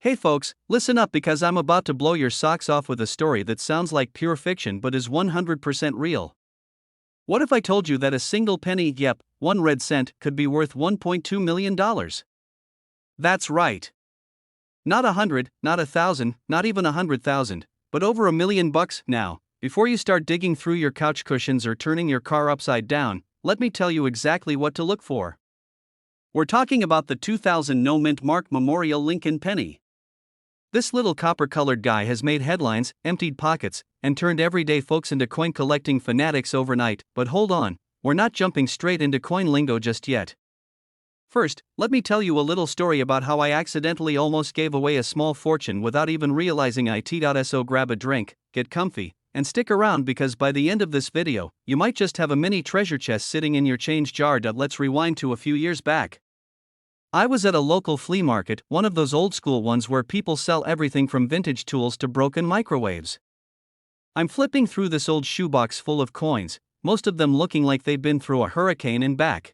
Hey folks, listen up because I'm about to blow your socks off with a story that sounds like pure fiction but is 100% real. What if I told you that a single penny, yep, 1 red cent, could be worth $1.2 million? That's right. Not 100, not 1,000, not even 100,000, but over $1 million now. Before you start digging through your couch cushions or turning your car upside down, let me tell you exactly what to look for. We're talking about the 2000 No Mint Mark Memorial Lincoln Penny. This little copper-colored guy has made headlines, emptied pockets, and turned everyday folks into coin-collecting fanatics overnight. But hold on, we're not jumping straight into coin lingo just yet. First, let me tell you a little story about how I accidentally almost gave away a small fortune without even realizing it. So grab a drink, get comfy, and stick around because by the end of this video, you might just have a mini treasure chest sitting in your change jar. Let's rewind to a few years back. I was at a local flea market, one of those old school ones where people sell everything from vintage tools to broken microwaves. I'm flipping through this old shoebox full of coins, most of them looking like they've been through a hurricane and back.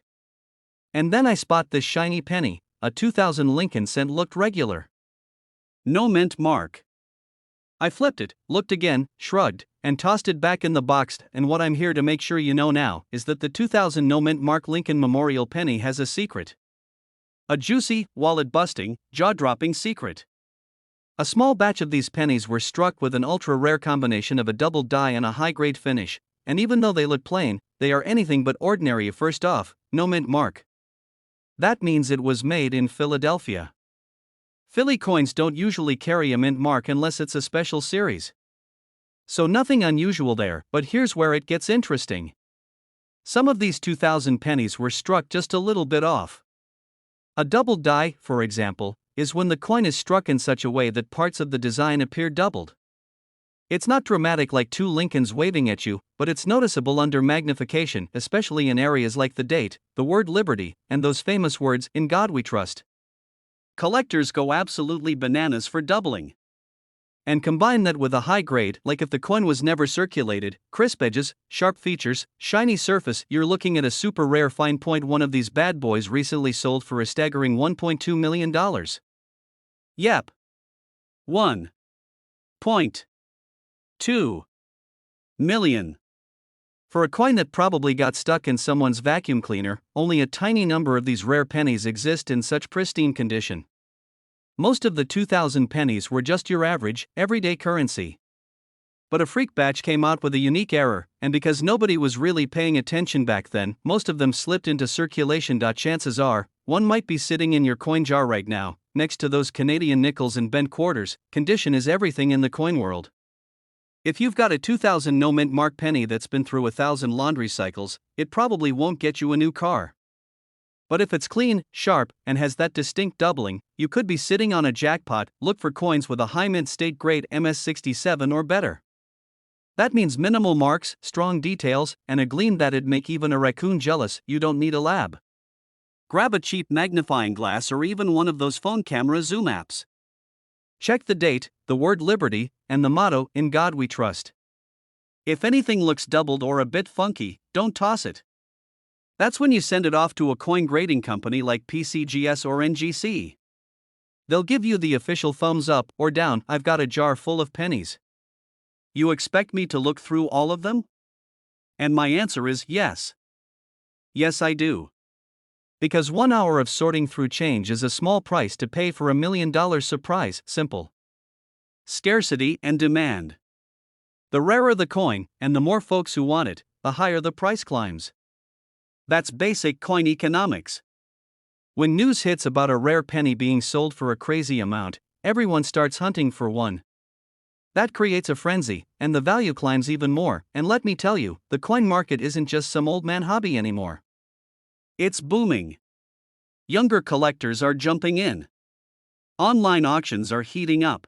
And then I spot this shiny penny, a 2000 Lincoln cent, looked regular. No mint mark. I flipped it, looked again, shrugged, and tossed it back in the box. And what I'm here to make sure you know now is that the 2000 No Mint Mark Lincoln Memorial Penny has a secret. A juicy, wallet-busting, jaw-dropping secret. A small batch of these pennies were struck with an ultra-rare combination of a double die and a high-grade finish, and even though they look plain, they are anything but ordinary. First off, no mint mark. That means it was made in Philadelphia. Philly coins don't usually carry a mint mark unless it's a special series. So nothing unusual there, but here's where it gets interesting. Some of these 2000 pennies were struck just a little bit off. A double die, for example, is when the coin is struck in such a way that parts of the design appear doubled. It's not dramatic like two Lincolns waving at you, but it's noticeable under magnification, especially in areas like the date, the word liberty, and those famous words, "In God We Trust." Collectors go absolutely bananas for doubling. And combine that with a high grade, like if the coin was never circulated, crisp edges, sharp features, shiny surface, you're looking at a super rare fine point. One of these bad boys recently sold for a staggering $1.2 million. Yep. 1.2 million. For a coin that probably got stuck in someone's vacuum cleaner, only a tiny number of these rare pennies exist in such pristine condition. Most of the 2000 pennies were just your average, everyday currency. But a freak batch came out with a unique error, and because nobody was really paying attention back then, most of them slipped into circulation. Chances are, one might be sitting in your coin jar right now, next to those Canadian nickels and bent quarters. Condition is everything in the coin world. If you've got a 2000 no mint mark penny that's been through 1,000 laundry cycles, it probably won't get you a new car. But if it's clean, sharp, and has that distinct doubling, you could be sitting on a jackpot. Look for coins with a high mint state grade MS67 or better. That means minimal marks, strong details, and a gleam that'd make even a raccoon jealous. You don't need a lab. Grab a cheap magnifying glass or even one of those phone camera zoom apps. Check the date, the word liberty, and the motto, "In God We Trust." If anything looks doubled or a bit funky, don't toss it. That's when you send it off to a coin grading company like PCGS or NGC. They'll give you the official thumbs up or down. I've got a jar full of pennies. You expect me to look through all of them? And my answer is yes. Yes, I do. Because 1 hour of sorting through change is a small price to pay for $1 million surprise. Simple. Scarcity and demand. The rarer the coin, and the more folks who want it, the higher the price climbs. That's basic coin economics. When news hits about a rare penny being sold for a crazy amount, everyone starts hunting for one. That creates a frenzy, and the value climbs even more. And let me tell you, the coin market isn't just some old man hobby anymore. It's booming. Younger collectors are jumping in. Online auctions are heating up.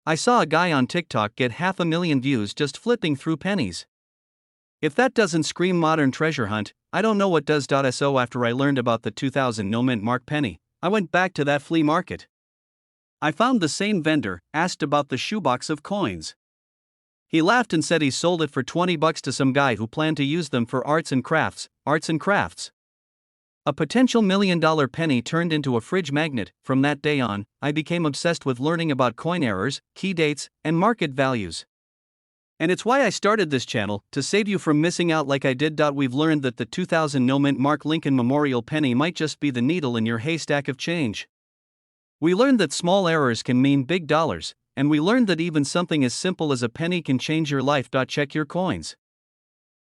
I saw a guy on TikTok get 500,000 views just flipping through pennies. If that doesn't scream modern treasure hunt, I don't know what does. So after I learned about the 2000 no mint mark penny, I went back to that flea market. I found the same vendor, asked about the shoebox of coins. He laughed and said he sold it for $20 to some guy who planned to use them for arts and crafts. A potential $1 million penny turned into a fridge magnet. From that day on, I became obsessed with learning about coin errors, key dates, and market values. And it's why I started this channel, to save you from missing out like I did. We've learned that the 2000 no mint mark Lincoln Memorial penny might just be the needle in your haystack of change. We learned that small errors can mean big dollars, and we learned that even something as simple as a penny can change your life. Check your coins.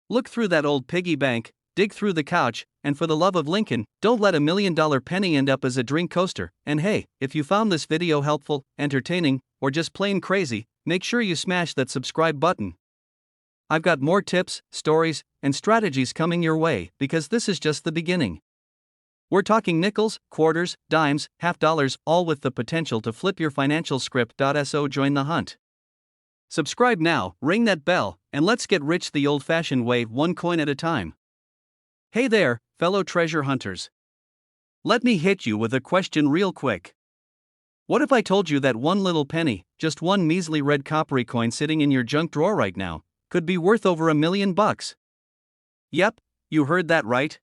Look through that old piggy bank, dig through the couch, and for the love of Lincoln, don't let a $1 million penny end up as a drink coaster. And hey, if you found this video helpful, entertaining, or just plain crazy, make sure you smash that subscribe button. I've got more tips, stories, and strategies coming your way, because this is just the beginning. We're talking nickels, quarters, dimes, half dollars, all with the potential to flip your financial script. So join the hunt. Subscribe now, ring that bell, and let's get rich the old-fashioned way, one coin at a time. Hey there, fellow treasure hunters. Let me hit you with a question real quick. What if I told you that one little penny, just one measly red coppery coin sitting in your junk drawer right now, could be worth over $1 million? Yep, you heard that right.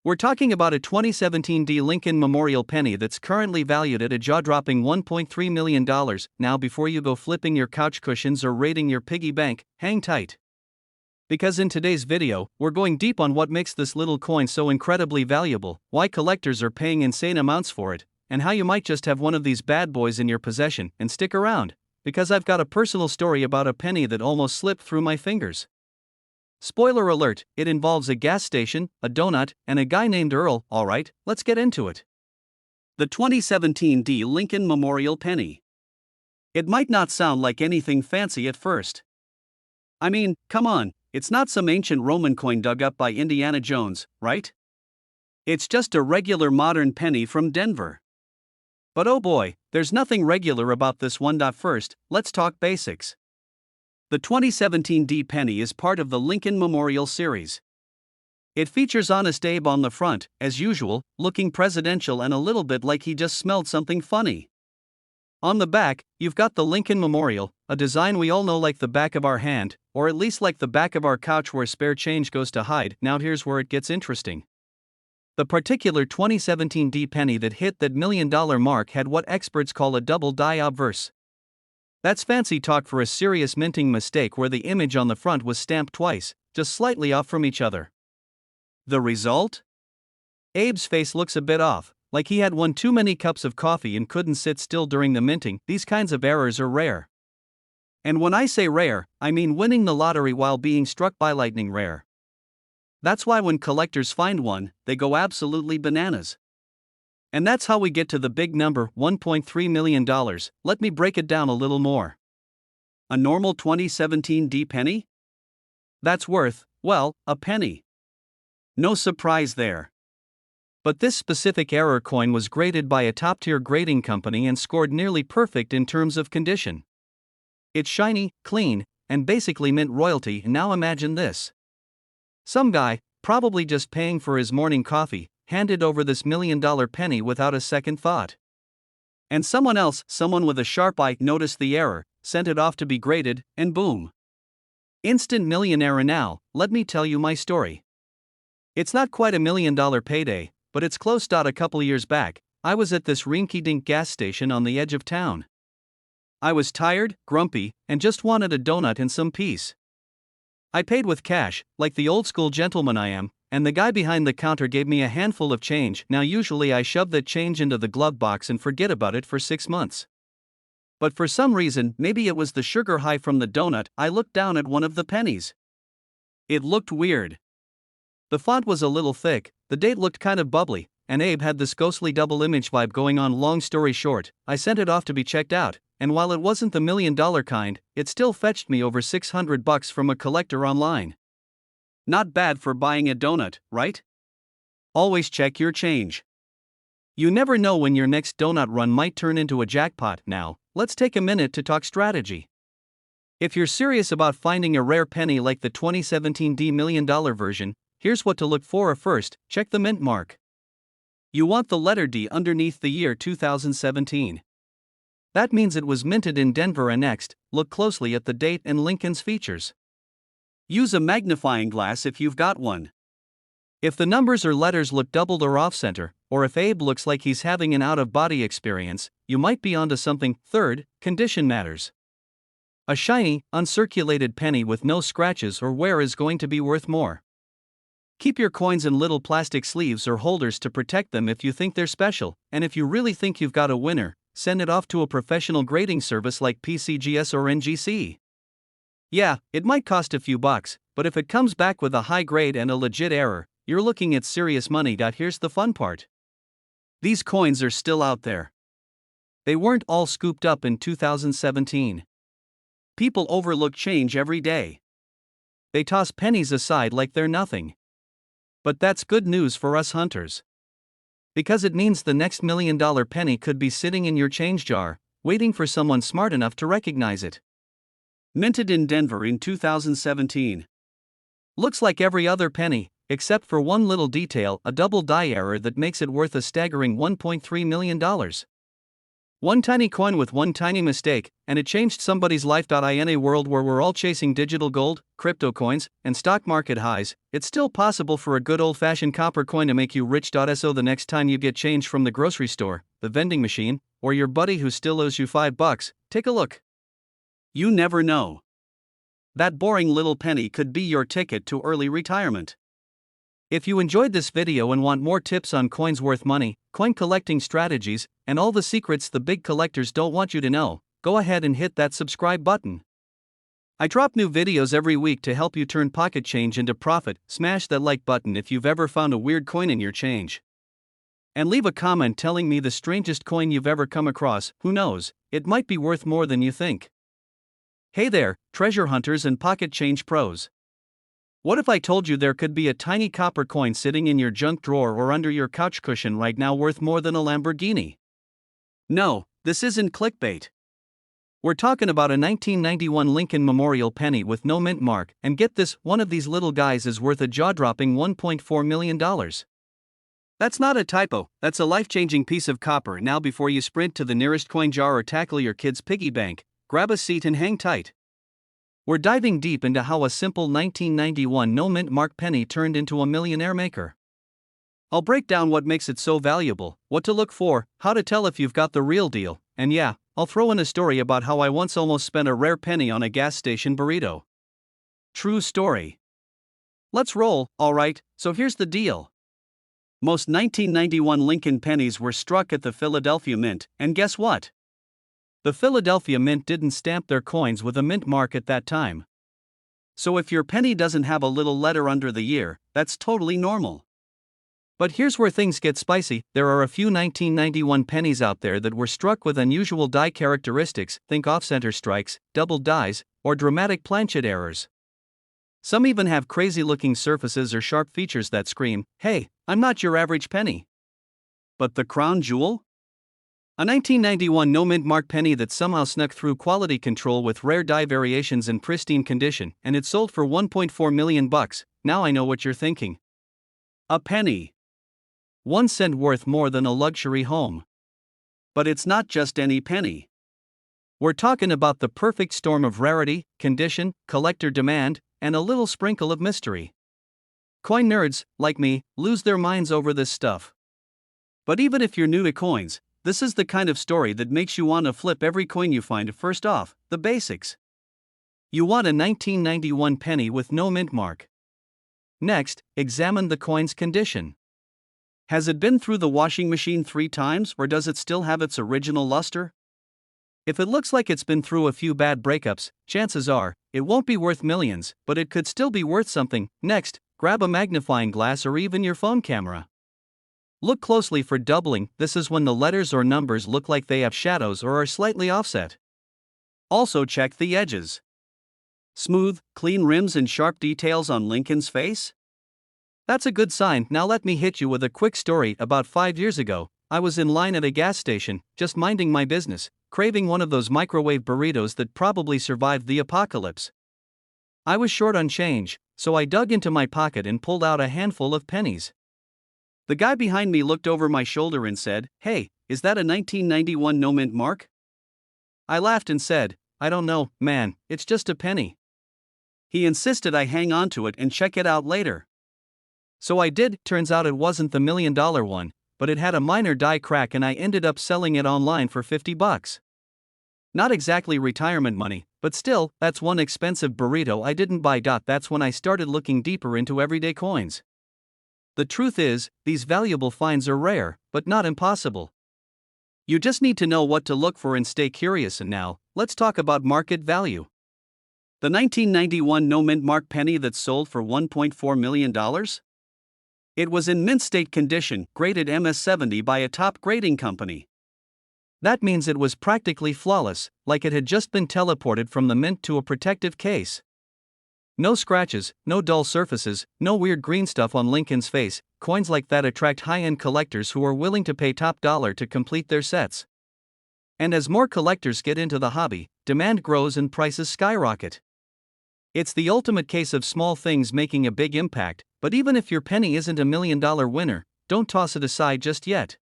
We're talking about a 2017 Lincoln Memorial penny that's currently valued at a jaw-dropping $1.3 million. Now, before you go flipping your couch cushions or raiding your piggy bank, hang tight. Because in today's video, we're going deep on what makes this little coin so incredibly valuable, why collectors are paying insane amounts for it, and how you might just have one of these bad boys in your possession. And stick around, because I've got a personal story about a penny that almost slipped through my fingers. Spoiler alert, it involves a gas station, a donut, and a guy named Earl. Alright, let's get into it. The 2017 Lincoln Memorial penny. It might not sound like anything fancy at first. I mean, come on, it's not some ancient Roman coin dug up by Indiana Jones, right? It's just a regular modern penny from Denver. But oh boy, there's nothing regular about this one. First, let's talk basics. The 2017 penny is part of the Lincoln Memorial series. It features Honest Abe on the front, as usual, looking presidential and a little bit like he just smelled something funny. On the back, you've got the Lincoln Memorial, a design we all know like the back of our hand, or at least like the back of our couch where spare change goes to hide. Now here's where it gets interesting. The particular 2017 penny that hit that $1 million mark had what experts call a double die obverse. That's fancy talk for a serious minting mistake where the image on the front was stamped twice, just slightly off from each other. The result? Abe's face looks a bit off, like he had one too many cups of coffee and couldn't sit still during the minting. These kinds of errors are rare. And when I say rare, I mean winning the lottery while being struck by lightning rare. That's why when collectors find one, they go absolutely bananas. And that's how we get to the big number, $1.3 million. Let me break it down a little more. A normal 2017 penny? That's worth, well, a penny. No surprise there. But this specific error coin was graded by a top-tier grading company and scored nearly perfect in terms of condition. It's shiny, clean, and basically mint royalty. Now imagine this. Some guy, probably just paying for his morning coffee, handed over this $1 million penny without a second thought. And someone else, someone with a sharp eye, noticed the error, sent it off to be graded, and boom. Instant millionaire. Now, let me tell you my story. It's not quite a $1 million payday, but it's close. A couple years back, I was at this rinky-dink gas station on the edge of town. I was tired, grumpy, and just wanted a donut and some peace. I paid with cash, like the old-school gentleman I am, and the guy behind the counter gave me a handful of change. Now usually I shove that change into the glove box and forget about it for 6 months. But for some reason, maybe it was the sugar high from the donut, I looked down at one of the pennies. It looked weird. The font was a little thick, the date looked kind of bubbly, and Abe had this ghostly double image vibe going on. Long story short, I sent it off to be checked out, and while it wasn't the $1 million kind, it still fetched me over $600 from a collector online. Not bad for buying a donut, right? Always check your change. You never know when your next donut run might turn into a jackpot. Now, let's take a minute to talk strategy. If you're serious about finding a rare penny like the 2017 $1 million version, here's what to look for. First, check the mint mark. You want the letter D underneath the year 2017. That means it was minted in Denver. And next, look closely at the date and Lincoln's features. Use a magnifying glass if you've got one. If the numbers or letters look doubled or off-center, or if Abe looks like he's having an out-of-body experience, you might be onto something. Third, condition matters. A shiny, uncirculated penny with no scratches or wear is going to be worth more. Keep your coins in little plastic sleeves or holders to protect them if you think they're special, and if you really think you've got a winner, send it off to a professional grading service like PCGS or NGC. Yeah, it might cost a few bucks, but if it comes back with a high grade and a legit error, you're looking at serious money. Here's the fun part. These coins are still out there. They weren't all scooped up in 2017. People overlook change every day. They toss pennies aside like they're nothing. But that's good news for us hunters. Because it means the next $1 million penny could be sitting in your change jar, waiting for someone smart enough to recognize it. Minted in Denver in 2017. Looks like every other penny, except for one little detail, a double die error that makes it worth a staggering $1.3 million. One tiny coin with one tiny mistake, and it changed somebody's life. In a world where we're all chasing digital gold, crypto coins, and stock market highs, it's still possible for a good old-fashioned copper coin to make you rich. So the next time you get change from the grocery store, the vending machine, or your buddy who still owes you $5, take a look. You never know. That boring little penny could be your ticket to early retirement. If you enjoyed this video and want more tips on coins worth money, coin collecting strategies, and all the secrets the big collectors don't want you to know, go ahead and hit that subscribe button. I drop new videos every week to help you turn pocket change into profit. Smash that like button if you've ever found a weird coin in your change. And leave a comment telling me the strangest coin you've ever come across. Who knows, it might be worth more than you think. Hey there, treasure hunters and pocket change pros. What if I told you there could be a tiny copper coin sitting in your junk drawer or under your couch cushion right now worth more than a Lamborghini? No, this isn't clickbait. We're talking about a 1991 Lincoln Memorial penny with no mint mark, and get this, one of these little guys is worth a jaw-dropping $1.4 million. That's not a typo, that's a life-changing piece of copper. Now before you sprint to the nearest coin jar or tackle your kid's piggy bank, grab a seat and hang tight. We're diving deep into how a simple 1991 no-mint mark penny turned into a millionaire maker. I'll break down what makes it so valuable, what to look for, how to tell if you've got the real deal, and yeah, I'll throw in a story about how I once almost spent a rare penny on a gas station burrito. True story. Let's roll. Alright, so here's the deal. Most 1991 Lincoln pennies were struck at the Philadelphia Mint, and guess what? The Philadelphia Mint didn't stamp their coins with a mint mark at that time. So if your penny doesn't have a little letter under the year, that's totally normal. But here's where things get spicy. There are a few 1991 pennies out there that were struck with unusual die characteristics, think off-center strikes, double dies, or dramatic planchet errors. Some even have crazy-looking surfaces or sharp features that scream, "Hey, I'm not your average penny." But the crown jewel? A 1991 no-mint mark penny that somehow snuck through quality control with rare die variations in pristine condition, and it sold for $1.4 million. Now I know what you're thinking. A penny. 1 cent worth more than a luxury home. But it's not just any penny. We're talking about the perfect storm of rarity, condition, collector demand, and a little sprinkle of mystery. Coin nerds, like me, lose their minds over this stuff. But even if you're new to coins, this is the kind of story that makes you want to flip every coin you find. First off, the basics. You want a 1991 penny with no mint mark. Next, examine the coin's condition. Has it been through the washing machine 3 times, or does it still have its original luster? If it looks like it's been through a few bad breakups, chances are, it won't be worth millions, but it could still be worth something. Next, grab a magnifying glass or even your phone camera. Look closely for doubling. This is when the letters or numbers look like they have shadows or are slightly offset. Also check the edges. Smooth, clean rims and sharp details on Lincoln's face? That's a good sign. Now let me hit you with a quick story. About 5 years ago, I was in line at a gas station, just minding my business, craving one of those microwave burritos that probably survived the apocalypse. I was short on change, so I dug into my pocket and pulled out a handful of pennies. The guy behind me looked over my shoulder and said, "Hey, is that a 1991 no mint mark?" I laughed and said, "I don't know, man, it's just a penny." He insisted I hang on to it and check it out later. So I did. Turns out it wasn't the $1 million one, but it had a minor die crack and I ended up selling it online for $50. Not exactly retirement money, but still, that's one expensive burrito I didn't buy. That's when I started looking deeper into everyday coins. The truth is, these valuable finds are rare, but not impossible. You just need to know what to look for and stay curious. And now, let's talk about market value. The 1991 no-mint mark penny that sold for $1.4 million? It was in mint state condition, graded MS-70 by a top grading company. That means it was practically flawless, like it had just been teleported from the mint to a protective case. No scratches, no dull surfaces, no weird green stuff on Lincoln's face. Coins like that attract high-end collectors who are willing to pay top dollar to complete their sets. And as more collectors get into the hobby, demand grows and prices skyrocket. It's the ultimate case of small things making a big impact, but even if your penny isn't a $1 million winner, don't toss it aside just yet.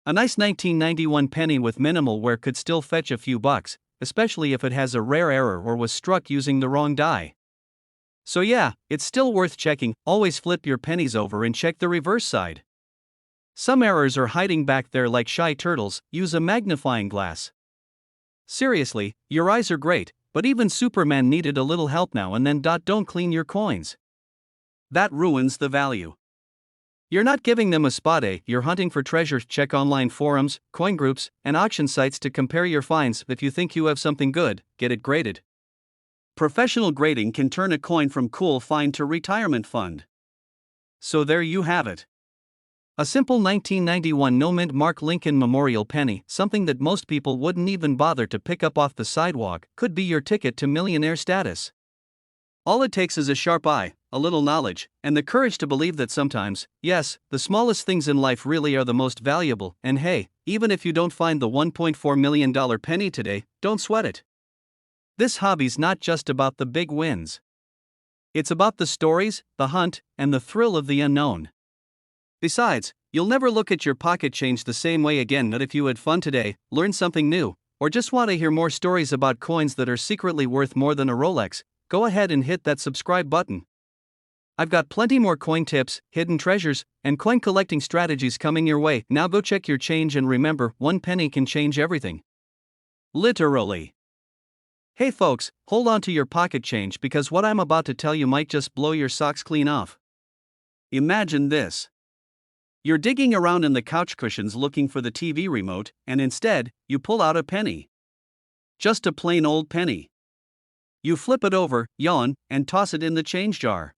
A nice 1991 penny with minimal wear could still fetch a few bucks, especially if it has a rare error or was struck using the wrong die. So yeah, it's still worth checking. Always flip your pennies over and check the reverse side. Some errors are hiding back there like shy turtles. Use a magnifying glass. Seriously, your eyes are great, but even Superman needed a little help now and then. Don't clean your coins. That ruins the value. You're not giving them a spot A, you're hunting for treasure. Check online forums, coin groups, and auction sites to compare your finds. If you think you have something good, get it graded. Professional grading can turn a coin from cool find to retirement fund. So there you have it. A simple 1991 no-mint mark Lincoln Memorial penny, something that most people wouldn't even bother to pick up off the sidewalk, could be your ticket to millionaire status. All it takes is a sharp eye, a little knowledge, and the courage to believe that sometimes, yes, the smallest things in life really are the most valuable. And hey, even if you don't find the $1.4 million penny today, don't sweat it. This hobby's not just about the big wins. It's about the stories, the hunt, and the thrill of the unknown. Besides, you'll never look at your pocket change the same way again. Not if you had fun today, learned something new, or just want to hear more stories about coins that are secretly worth more than a Rolex. Go ahead and hit that subscribe button. I've got plenty more coin tips, hidden treasures, and coin collecting strategies coming your way. Now go check your change and remember, one penny can change everything. Literally. Hey folks, hold on to your pocket change because what I'm about to tell you might just blow your socks clean off. Imagine this. You're digging around in the couch cushions looking for the TV remote, and instead, you pull out a penny. Just a plain old penny. You flip it over, yawn, and toss it in the change jar.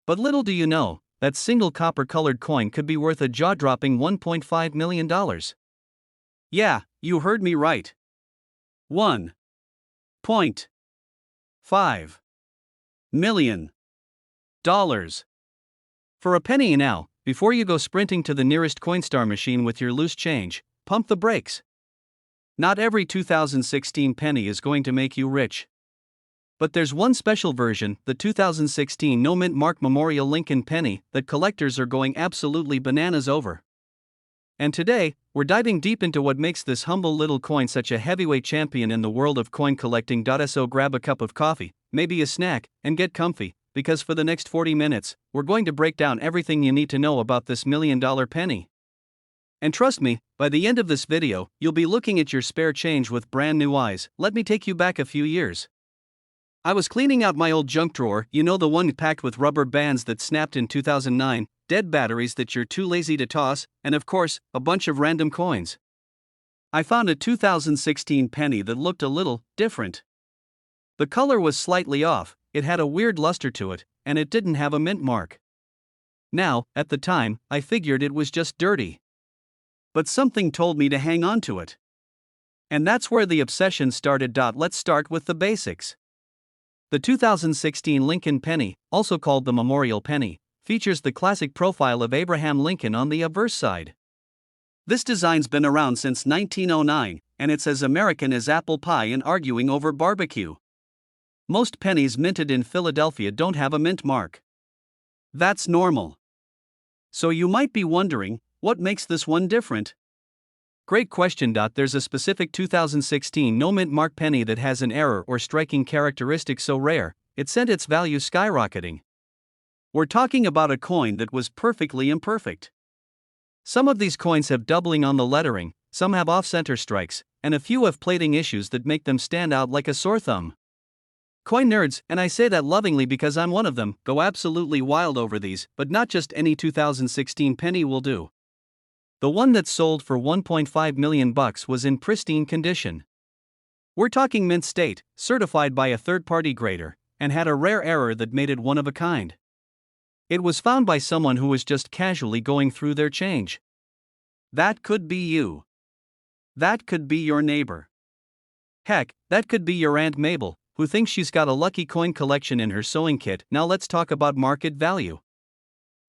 But little do you know, that single copper-colored coin could be worth a jaw-dropping $1.5 million. Yeah, you heard me right. $1.5 million. For a penny now, before you go sprinting to the nearest Coinstar machine with your loose change, pump the brakes. Not every 2016 penny is going to make you rich. But there's one special version, the 2016 no-mint mark Memorial Lincoln penny, that collectors are going absolutely bananas over. And today, we're diving deep into what makes this humble little coin such a heavyweight champion in the world of coin collecting. So grab a cup of coffee, maybe a snack, and get comfy, because for the next 40 minutes, we're going to break down everything you need to know about this $1 million penny. And trust me, by the end of this video, you'll be looking at your spare change with brand new eyes. Let me take you back a few years. I was cleaning out my old junk drawer, you know, the one packed with rubber bands that snapped in 2009, dead batteries that you're too lazy to toss, and of course, a bunch of random coins. I found a 2016 penny that looked a little different. The color was slightly off, it had a weird luster to it, and it didn't have a mint mark. Now, at the time, I figured it was just dirty. But something told me to hang on to it. And that's where the obsession started. Let's start with the basics. The 2016 Lincoln penny, also called the Memorial penny, features the classic profile of Abraham Lincoln on the obverse side. This design's been around since 1909, and it's as American as apple pie and arguing over barbecue. Most pennies minted in Philadelphia don't have a mint mark. That's normal. So you might be wondering, what makes this one different? Great question. There's a specific 2016 no-mint mark penny that has an error or striking characteristic so rare, it sent its value skyrocketing. We're talking about a coin that was perfectly imperfect. Some of these coins have doubling on the lettering, some have off-center strikes, and a few have plating issues that make them stand out like a sore thumb. Coin nerds, and I say that lovingly because I'm one of them, go absolutely wild over these, but not just any 2016 penny will do. The one that sold for $1.5 million was in pristine condition. We're talking mint state, certified by a third-party grader, and had a rare error that made it one of a kind. It was found by someone who was just casually going through their change. That could be you. That could be your neighbor. Heck, that could be your Aunt Mabel, who thinks she's got a lucky coin collection in her sewing kit. Now let's talk about market value.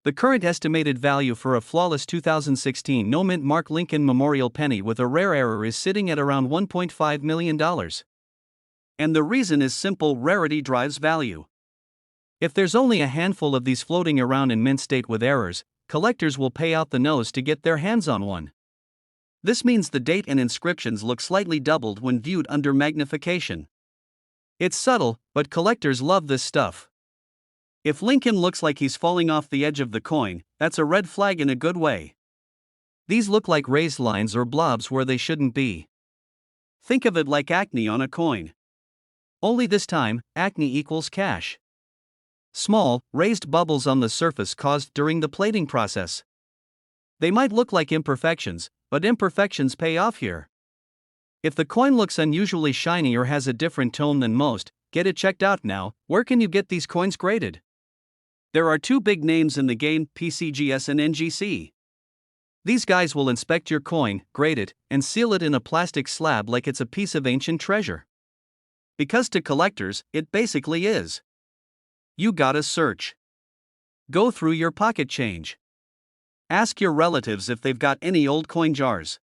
The current estimated value for a flawless 2016 no-mint Mark Lincoln Memorial penny with a rare error is sitting at around $1.5 million. And the reason is simple: rarity drives value. If there's only a handful of these floating around in mint state with errors, collectors will pay out the nose to get their hands on one. This means the date and inscriptions look slightly doubled when viewed under magnification. It's subtle, but collectors love this stuff. If Lincoln looks like he's falling off the edge of the coin, that's a red flag in a good way. These look like raised lines or blobs where they shouldn't be. Think of it like acne on a coin. Only this time, acne equals cash. Small, raised bubbles on the surface caused during the plating process. They might look like imperfections, but imperfections pay off here. If the coin looks unusually shiny or has a different tone than most, get it checked out now. Where can you get these coins graded? There are two big names in the game, PCGS and NGC. These guys will inspect your coin, grade it, and seal it in a plastic slab like it's a piece of ancient treasure. Because to collectors, it basically is. You gotta search. Go through your pocket change. Ask your relatives if they've got any old coin jars.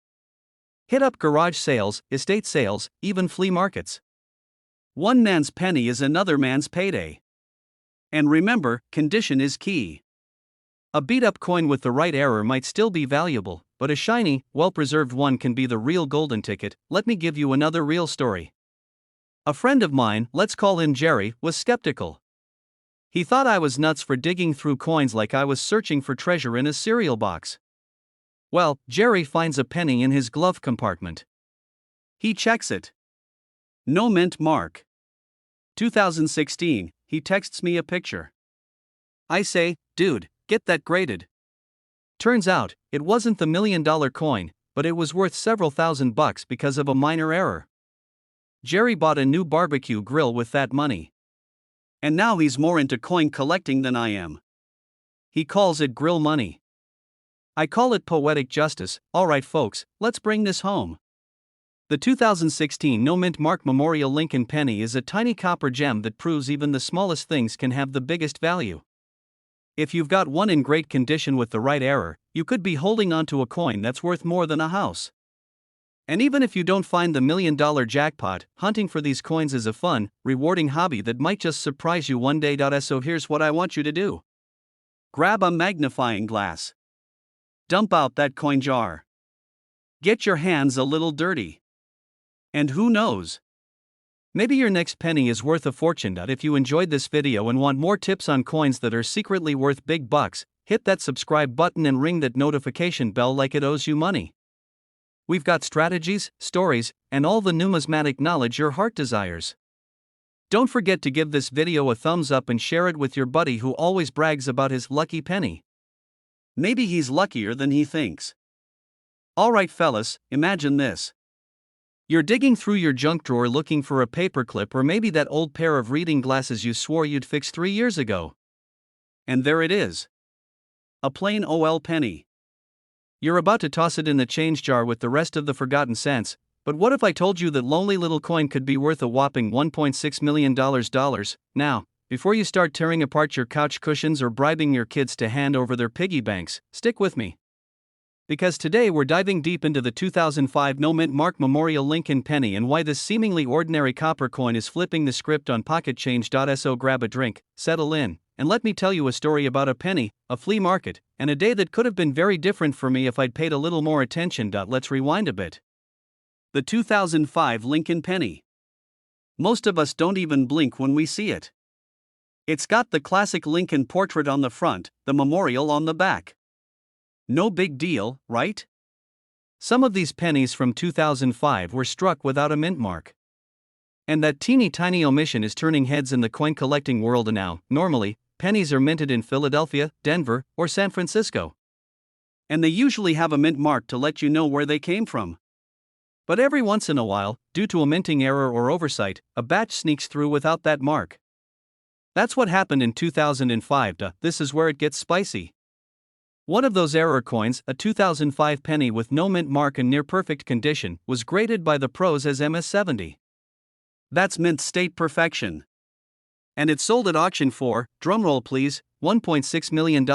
Hit up garage sales, estate sales, even flea markets. One man's penny is another man's payday. And remember, condition is key. A beat-up coin with the right error might still be valuable, but a shiny, well-preserved one can be the real golden ticket. Let me give you another real story. A friend of mine, let's call him Jerry, was skeptical. He thought I was nuts for digging through coins like I was searching for treasure in a cereal box. Well, Jerry finds a penny in his glove compartment. He checks it. No mint mark. 2016, he texts me a picture. I say, dude, get that graded. Turns out, it wasn't the $1 million coin, but it was worth several $1,000 because of a minor error. Jerry bought a new barbecue grill with that money. And now he's more into coin collecting than I am. He calls it grill money. I call it poetic justice. Alright folks, let's bring this home. The 2016 no-mint Mark Memorial Lincoln penny is a tiny copper gem that proves even the smallest things can have the biggest value. If you've got one in great condition with the right error, you could be holding onto a coin that's worth more than a house. And even if you don't find the $1 million jackpot, hunting for these coins is a fun, rewarding hobby that might just surprise you one day. So here's what I want you to do. Grab a magnifying glass. Dump out that coin jar. Get your hands a little dirty. And who knows? Maybe your next penny is worth a fortune. If you enjoyed this video and want more tips on coins that are secretly worth big bucks, hit that subscribe button and ring that notification bell like it owes you money. We've got strategies, stories, and all the numismatic knowledge your heart desires. Don't forget to give this video a thumbs up and share it with your buddy who always brags about his lucky penny. Maybe he's luckier than he thinks. Alright fellas, imagine this. You're digging through your junk drawer looking for a paperclip or maybe that old pair of reading glasses you swore you'd fix 3 years ago. And there it is. A plain OL penny. You're about to toss it in the change jar with the rest of the forgotten cents, but what if I told you that lonely little coin could be worth a whopping $1.6 million? Now, before you start tearing apart your couch cushions or bribing your kids to hand over their piggy banks, stick with me. Because today we're diving deep into the 2005 no-mint Mark Memorial Lincoln penny and why this seemingly ordinary copper coin is flipping the script on pocket change. So grab a drink, settle in, and let me tell you a story about a penny, a flea market, and a day that could have been very different for me if I'd paid a little more attention. Let's rewind a bit. The 2005 Lincoln penny. Most of us don't even blink when we see it. It's got the classic Lincoln portrait on the front, the memorial on the back. No big deal, right? Some of these pennies from 2005 were struck without a mint mark. And that teeny tiny omission is turning heads in the coin collecting world now. Normally, pennies are minted in Philadelphia, Denver, or San Francisco. And they usually have a mint mark to let you know where they came from. But every once in a while, due to a minting error or oversight, a batch sneaks through without that mark. That's what happened in 2005. This is where it gets spicy. One of those error coins, a 2005 penny with no mint mark and near perfect condition, was graded by the pros as MS-70. That's mint state perfection. And it sold at auction for, drumroll please, $1.6 million.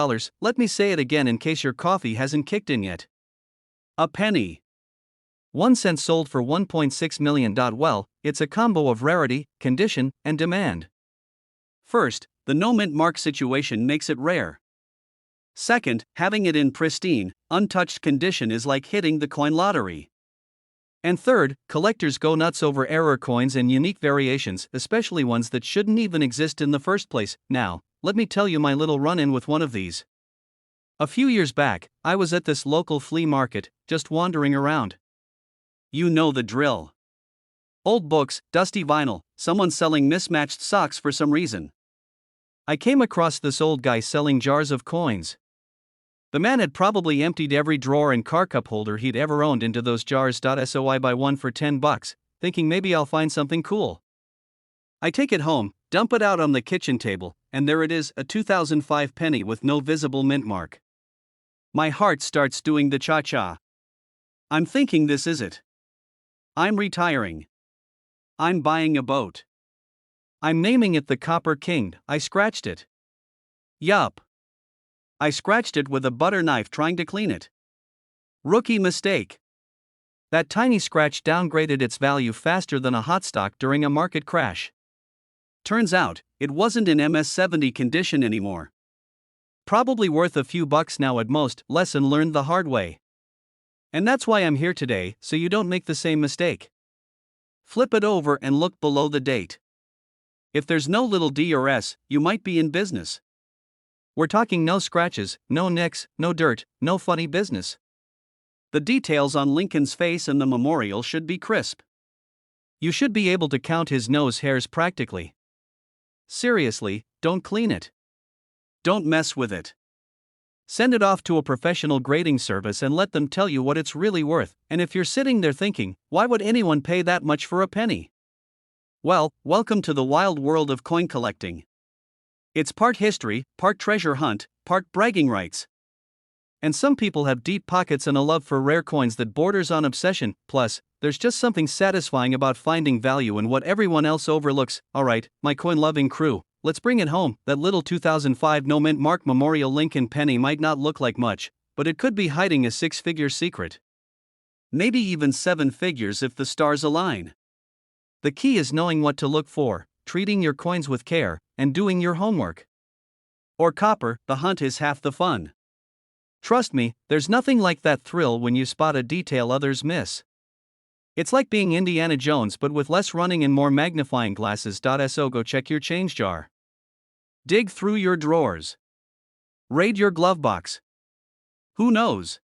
Let me say it again in case your coffee hasn't kicked in yet. A penny. 1 cent sold for $1.6 million. Well, it's a combo of rarity, condition, and demand. First, the no mint mark situation makes it rare. Second, having it in pristine, untouched condition is like hitting the coin lottery. And third, collectors go nuts over error coins and unique variations, especially ones that shouldn't even exist in the first place. Now, let me tell you my little run-in with one of these. A few years back, I was at this local flea market, just wandering around. You know the drill. Old books, dusty vinyl, someone selling mismatched socks for some reason. I came across this old guy selling jars of coins. The man had probably emptied every drawer and car cup holder he'd ever owned into those jars. So I buy one for $10, thinking maybe I'll find something cool. I take it home, dump it out on the kitchen table, and there it is, a 2005 penny with no visible mint mark. My heart starts doing the cha-cha. I'm thinking, this is it. I'm retiring. I'm buying a boat. I'm naming it the Copper King. I scratched it. Yup. I scratched it with a butter knife trying to clean it. Rookie mistake. That tiny scratch downgraded its value faster than a hot stock during a market crash. Turns out, it wasn't in MS-70 condition anymore. Probably worth a few bucks now at most. Lesson learned the hard way. And that's why I'm here today, so you don't make the same mistake. Flip it over and look below the date. If there's no little D or S, you might be in business. We're talking no scratches, no nicks, no dirt, no funny business. The details on Lincoln's face and the memorial should be crisp. You should be able to count his nose hairs practically. Seriously, don't clean it. Don't mess with it. Send it off to a professional grading service and let them tell you what it's really worth. And if you're sitting there thinking, why would anyone pay that much for a penny? Well, welcome to the wild world of coin collecting. It's part history, part treasure hunt, part bragging rights. And some people have deep pockets and a love for rare coins that borders on obsession. Plus, there's just something satisfying about finding value in what everyone else overlooks. Alright, my coin-loving crew, let's bring it home. That little 2005 no mint mark memorial Lincoln penny might not look like much, but it could be hiding a six-figure secret. Maybe even 7 figures if the stars align. The key is knowing what to look for, treating your coins with care, and doing your homework. Or copper, the hunt is half the fun. Trust me, there's nothing like that thrill when you spot a detail others miss. It's like being Indiana Jones but with less running and more magnifying glasses. So go check your change jar. Dig through your drawers. Raid your glove box. Who knows?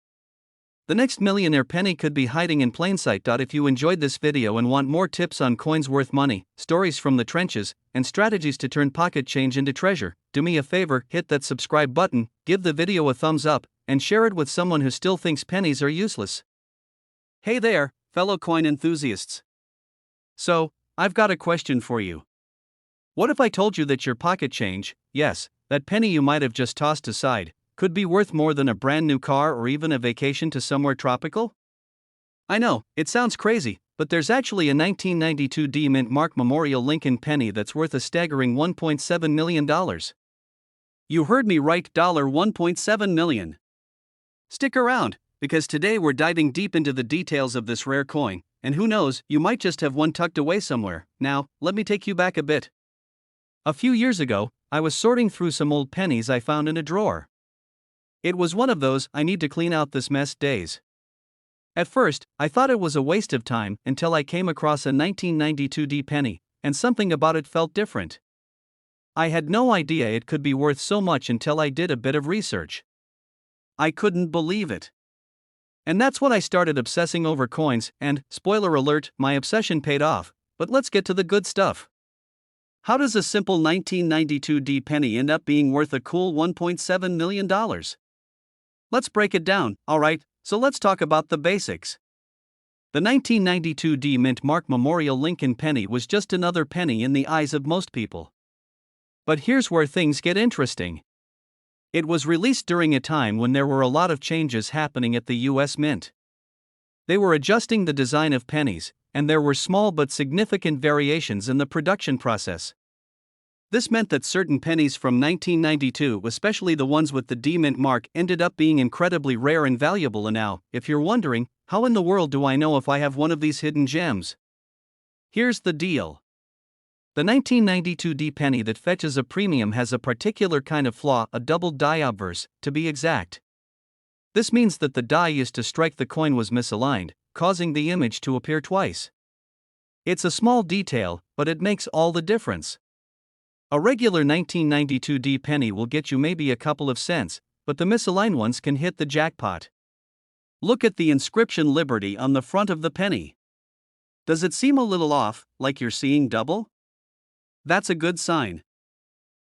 The next millionaire penny could be hiding in plain sight. If you enjoyed this video and want more tips on coins worth money, stories from the trenches, and strategies to turn pocket change into treasure, do me a favor, hit that subscribe button, give the video a thumbs up, and share it with someone who still thinks pennies are useless. Hey there, fellow coin enthusiasts. So, I've got a question for you. What if I told you that your pocket change, yes, that penny you might have just tossed aside, could be worth more than a brand new car or even a vacation to somewhere tropical? I know, it sounds crazy, but there's actually a 1992 D mint mark memorial Lincoln penny that's worth a staggering $1.7 million. You heard me right, $1.7 million. Stick around, because today we're diving deep into the details of this rare coin, and who knows, you might just have one tucked away somewhere. Now, let me take you back a bit. A few years ago, I was sorting through some old pennies I found in a drawer. It was one of those I need to clean out this mess days. At first, I thought it was a waste of time until I came across a 1992 D penny, and something about it felt different. I had no idea it could be worth so much until I did a bit of research. I couldn't believe it. And that's when I started obsessing over coins, and, spoiler alert, my obsession paid off. But let's get to the good stuff. How does a simple 1992 D penny end up being worth a cool $1.7 million? Let's break it down, alright, so let's talk about the basics. The 1992 D Mint Mark Memorial Lincoln penny was just another penny in the eyes of most people. But here's where things get interesting. It was released during a time when there were a lot of changes happening at the US Mint. They were adjusting the design of pennies, and there were small but significant variations in the production process. This meant that certain pennies from 1992, especially the ones with the D Mint mark, ended up being incredibly rare and valuable. And now, if you're wondering, how in the world do I know if I have one of these hidden gems? Here's the deal. The 1992 D penny that fetches a premium has a particular kind of flaw, a double die obverse, to be exact. This means that the die used to strike the coin was misaligned, causing the image to appear twice. It's a small detail, but it makes all the difference. A regular 1992 D penny will get you maybe a couple of cents, but the misaligned ones can hit the jackpot. Look at the inscription Liberty on the front of the penny. Does it seem a little off, like you're seeing double? That's a good sign.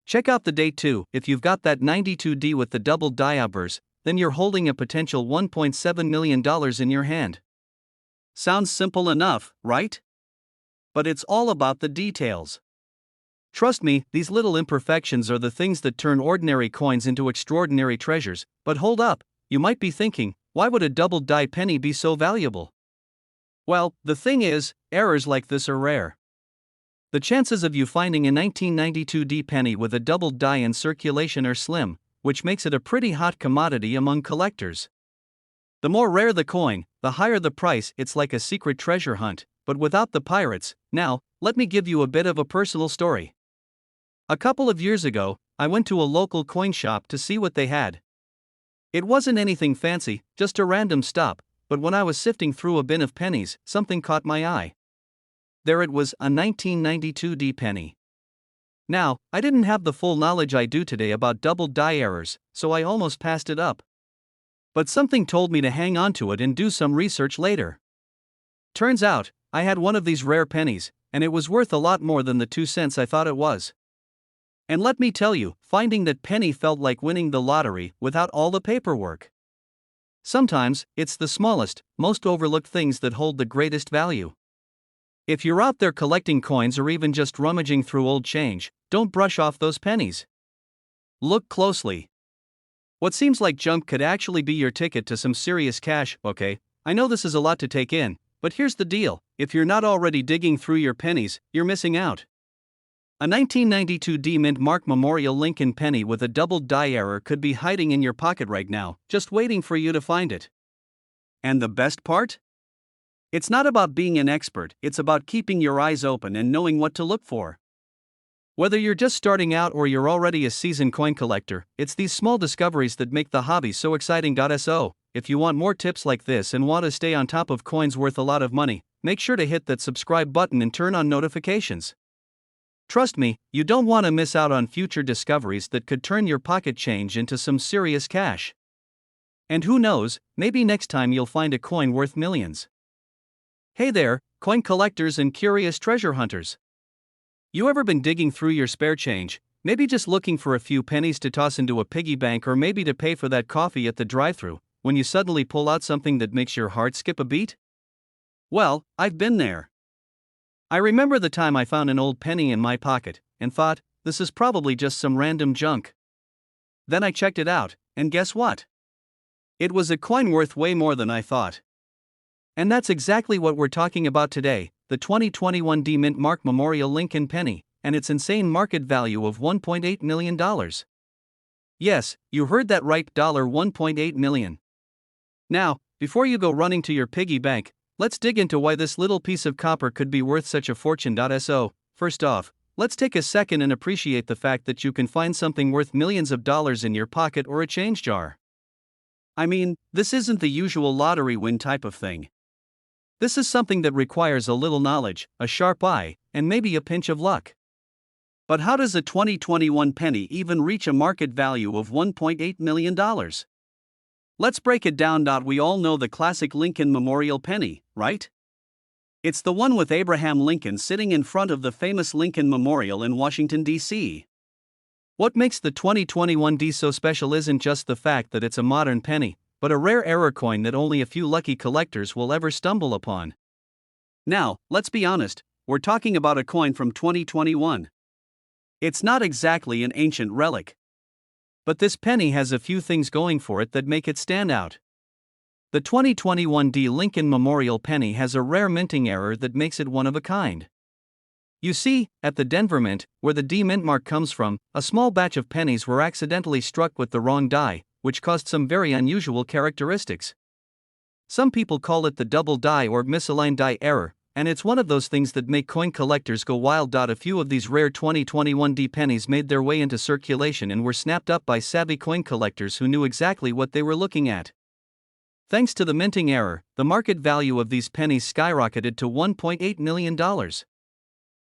Check out the date too. If you've got that 92D with the double die obverse, then you're holding a potential $1.7 million in your hand. Sounds simple enough, right? But it's all about the details. Trust me, these little imperfections are the things that turn ordinary coins into extraordinary treasures. But hold up, you might be thinking, why would a double die penny be so valuable? Well, the thing is, errors like this are rare. The chances of you finding a 1992 D penny with a double die in circulation are slim, which makes it a pretty hot commodity among collectors. The more rare the coin, the higher the price. It's like a secret treasure hunt, but without the pirates. Now, let me give you a bit of a personal story. A couple of years ago, I went to a local coin shop to see what they had. It wasn't anything fancy, just a random stop, but when I was sifting through a bin of pennies, something caught my eye. There it was, a 1992 D penny. Now, I didn't have the full knowledge I do today about double die errors, so I almost passed it up. But something told me to hang on to it and do some research later. Turns out, I had one of these rare pennies, and it was worth a lot more than the 2 cents I thought it was. And let me tell you, finding that penny felt like winning the lottery without all the paperwork. Sometimes, it's the smallest, most overlooked things that hold the greatest value. If you're out there collecting coins or even just rummaging through old change, don't brush off those pennies. Look closely. What seems like junk could actually be your ticket to some serious cash. Okay, I know this is a lot to take in, but here's the deal: if you're not already digging through your pennies, you're missing out. A 1992 D Mint Mark Memorial Lincoln penny with a double die error could be hiding in your pocket right now, just waiting for you to find it. And the best part? It's not about being an expert, it's about keeping your eyes open and knowing what to look for. Whether you're just starting out or you're already a seasoned coin collector, it's these small discoveries that make the hobby so exciting. So, if you want more tips like this and want to stay on top of coins worth a lot of money, make sure to hit that subscribe button and turn on notifications. Trust me, you don't want to miss out on future discoveries that could turn your pocket change into some serious cash. And who knows, maybe next time you'll find a coin worth millions. Hey there, coin collectors and curious treasure hunters. You ever been digging through your spare change, maybe just looking for a few pennies to toss into a piggy bank or maybe to pay for that coffee at the drive-thru, when you suddenly pull out something that makes your heart skip a beat? Well, I've been there. I remember the time I found an old penny in my pocket, and thought, this is probably just some random junk. Then I checked it out, and guess what? It was a coin worth way more than I thought. And that's exactly what we're talking about today, the 2021 D Mint Mark Memorial Lincoln penny, and its insane market value of $1.8 million. Yes, you heard that right, $1.8 million. Now, before you go running to your piggy bank, let's dig into why this little piece of copper could be worth such a fortune. So, first off, let's take a second and appreciate the fact that you can find something worth millions of dollars in your pocket or a change jar. I mean, this isn't the usual lottery win type of thing. This is something that requires a little knowledge, a sharp eye, and maybe a pinch of luck. But how does a 2021 penny even reach a market value of $1.8 million? Let's break it down. We all know the classic Lincoln Memorial penny, right? It's the one with Abraham Lincoln sitting in front of the famous Lincoln Memorial in Washington, D.C. What makes the 2021 D so special isn't just the fact that it's a modern penny, but a rare error coin that only a few lucky collectors will ever stumble upon. Now, let's be honest, we're talking about a coin from 2021. It's not exactly an ancient relic. But this penny has a few things going for it that make it stand out. The 2021 D Lincoln Memorial penny has a rare minting error that makes it one of a kind. You see, at the Denver Mint, where the D mint mark comes from, a small batch of pennies were accidentally struck with the wrong die, which caused some very unusual characteristics. Some people call it the double die or misaligned die error, and it's one of those things that make coin collectors go wild. A few of these rare 2021 D pennies made their way into circulation and were snapped up by savvy coin collectors who knew exactly what they were looking at. Thanks to the minting error, the market value of these pennies skyrocketed to $1.8 million.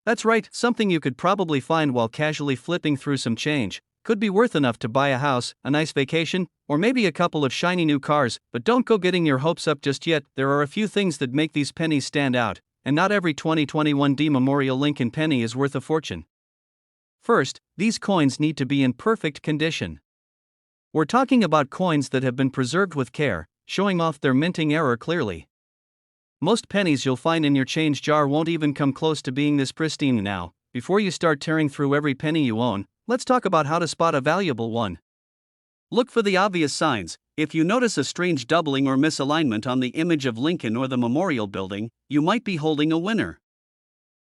That's right, something you could probably find while casually flipping through some change. Could be worth enough to buy a house, a nice vacation, or maybe a couple of shiny new cars. But don't go getting your hopes up just yet. There are a few things that make these pennies stand out, and not every 2021 D Memorial Lincoln penny is worth a fortune. First, these coins need to be in perfect condition. We're talking about coins that have been preserved with care, showing off their minting error clearly. Most pennies you'll find in your change jar won't even come close to being this pristine. Now, before you start tearing through every penny you own, let's talk about how to spot a valuable one. Look for the obvious signs. If you notice a strange doubling or misalignment on the image of Lincoln or the memorial building, you might be holding a winner.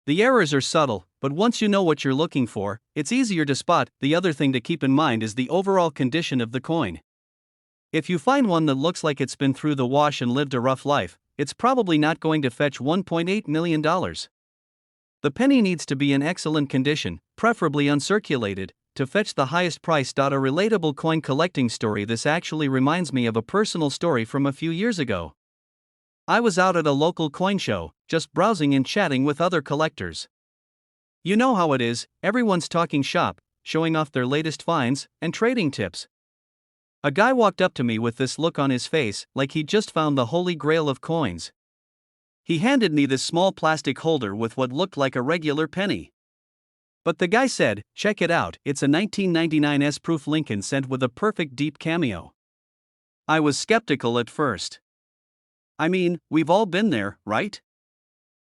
The errors are subtle, but once you know what you're looking for, it's easier to spot. The other thing to keep in mind is the overall condition of the coin. If you find one that looks like it's been through the wash and lived a rough life, it's probably not going to fetch $1.8 million. The penny needs to be in excellent condition, preferably uncirculated, to fetch the highest price. A relatable coin collecting story. This actually reminds me of a personal story from a few years ago. I was out at a local coin show, just browsing and chatting with other collectors. You know how it is, everyone's talking shop, showing off their latest finds, and trading tips. A guy walked up to me with this look on his face, like he'd just found the holy grail of coins. He handed me this small plastic holder with what looked like a regular penny. But the guy said, "Check it out, it's a 1999 S-proof Lincoln cent with a perfect deep cameo." I was skeptical at first. I mean, we've all been there, right?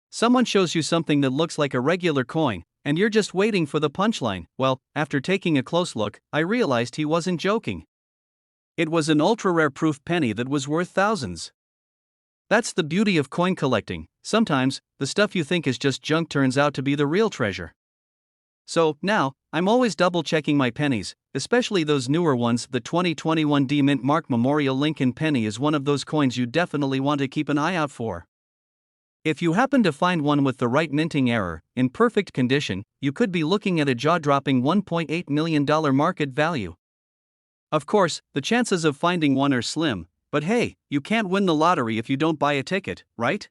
Someone shows you something that looks like a regular coin, and you're just waiting for the punchline. Well, after taking a close look, I realized he wasn't joking. It was an ultra-rare proof penny that was worth thousands. That's the beauty of coin collecting. Sometimes, the stuff you think is just junk turns out to be the real treasure. So, now, I'm always double-checking my pennies, especially those newer ones. The 2021 D Mint Mark Memorial Lincoln penny is one of those coins you definitely want to keep an eye out for. If you happen to find one with the right minting error, in perfect condition, you could be looking at a jaw-dropping $1.8 million market value. Of course, the chances of finding one are slim, but hey, you can't win the lottery if you don't buy a ticket, right?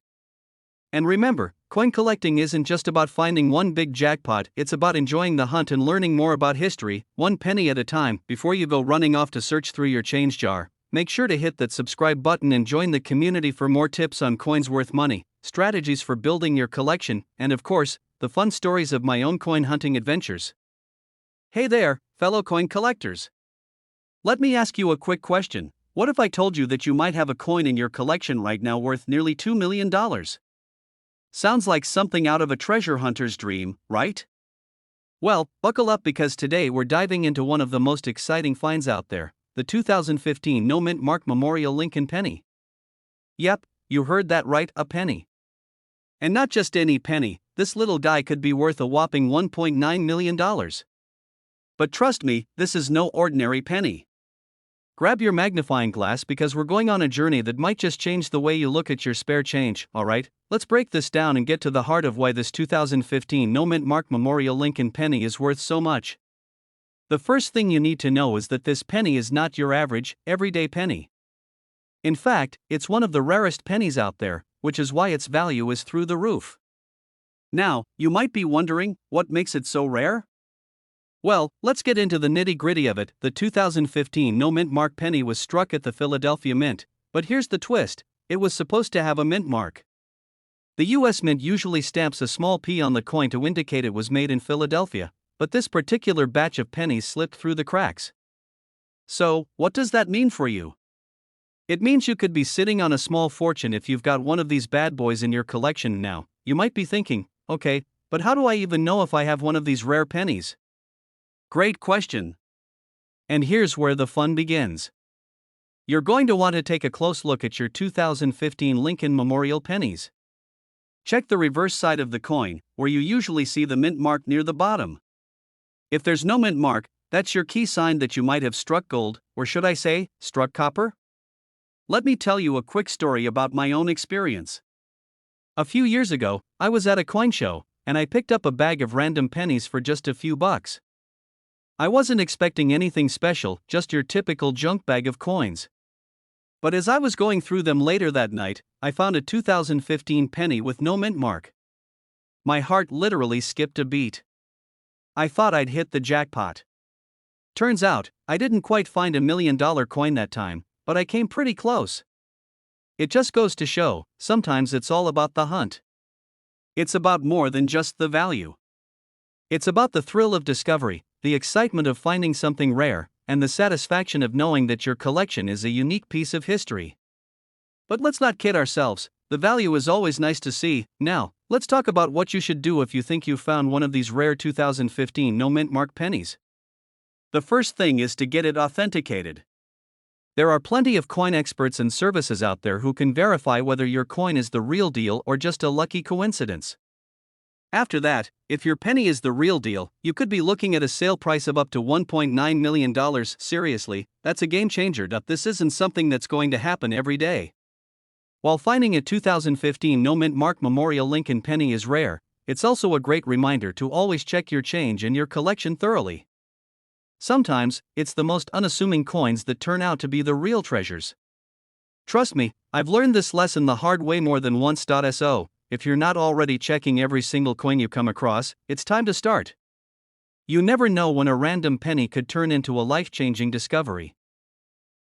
And remember, coin collecting isn't just about finding one big jackpot, it's about enjoying the hunt and learning more about history, one penny at a time. Before you go running off to search through your change jar, make sure to hit that subscribe button and join the community for more tips on coins worth money, strategies for building your collection, and of course, the fun stories of my own coin hunting adventures. Hey there, fellow coin collectors. Let me ask you a quick question. What if I told you that you might have a coin in your collection right now worth nearly $2 million? Sounds like something out of a treasure hunter's dream, right? Well, buckle up because today we're diving into one of the most exciting finds out there, the 2015 No Mint Mark Memorial Lincoln penny. Yep, you heard that right, a penny. And not just any penny, this little guy could be worth a whopping $1.9 million. But trust me, this is no ordinary penny. Grab your magnifying glass because we're going on a journey that might just change the way you look at your spare change. Alright, let's break this down and get to the heart of why this 2015 No Mint Mark Memorial Lincoln penny is worth so much. The first thing you need to know is that this penny is not your average, everyday penny. In fact, it's one of the rarest pennies out there, which is why its value is through the roof. Now, you might be wondering, what makes it so rare? Well, let's get into the nitty-gritty of it. The 2015 no mint mark penny was struck at the Philadelphia Mint, but here's the twist: it was supposed to have a mint mark. The US Mint usually stamps a small P on the coin to indicate it was made in Philadelphia, but this particular batch of pennies slipped through the cracks. So, what does that mean for you? It means you could be sitting on a small fortune if you've got one of these bad boys in your collection now. You might be thinking, okay, but how do I even know if I have one of these rare pennies? Great question. And here's where the fun begins. You're going to want to take a close look at your 2015 Lincoln Memorial pennies. Check the reverse side of the coin, where you usually see the mint mark near the bottom. If there's no mint mark, that's your key sign that you might have struck gold, or should I say, struck copper? Let me tell you a quick story about my own experience. A few years ago, I was at a coin show, and I picked up a bag of random pennies for just a few bucks. I wasn't expecting anything special, just your typical junk bag of coins. But as I was going through them later that night, I found a 2015 penny with no mint mark. My heart literally skipped a beat. I thought I'd hit the jackpot. Turns out, I didn't quite find $1 million coin that time, but I came pretty close. It just goes to show, sometimes it's all about the hunt. It's about more than just the value. It's about the thrill of discovery, the excitement of finding something rare, and the satisfaction of knowing that your collection is a unique piece of history. But let's not kid ourselves, the value is always nice to see. Now, let's talk about what you should do if you think you found one of these rare 2015 no mint mark pennies. The first thing is to get it authenticated. There are plenty of coin experts and services out there who can verify whether your coin is the real deal or just a lucky coincidence. After that, if your penny is the real deal, you could be looking at a sale price of up to $1.9 million. Seriously, that's a game changer. This isn't something that's going to happen every day. While finding a 2015 no mint mark Memorial Lincoln penny is rare, it's also a great reminder to always check your change and your collection thoroughly. Sometimes, it's the most unassuming coins that turn out to be the real treasures. Trust me, I've learned this lesson the hard way more than once. So, if you're not already checking every single coin you come across, it's time to start. You never know when a random penny could turn into a life-changing discovery.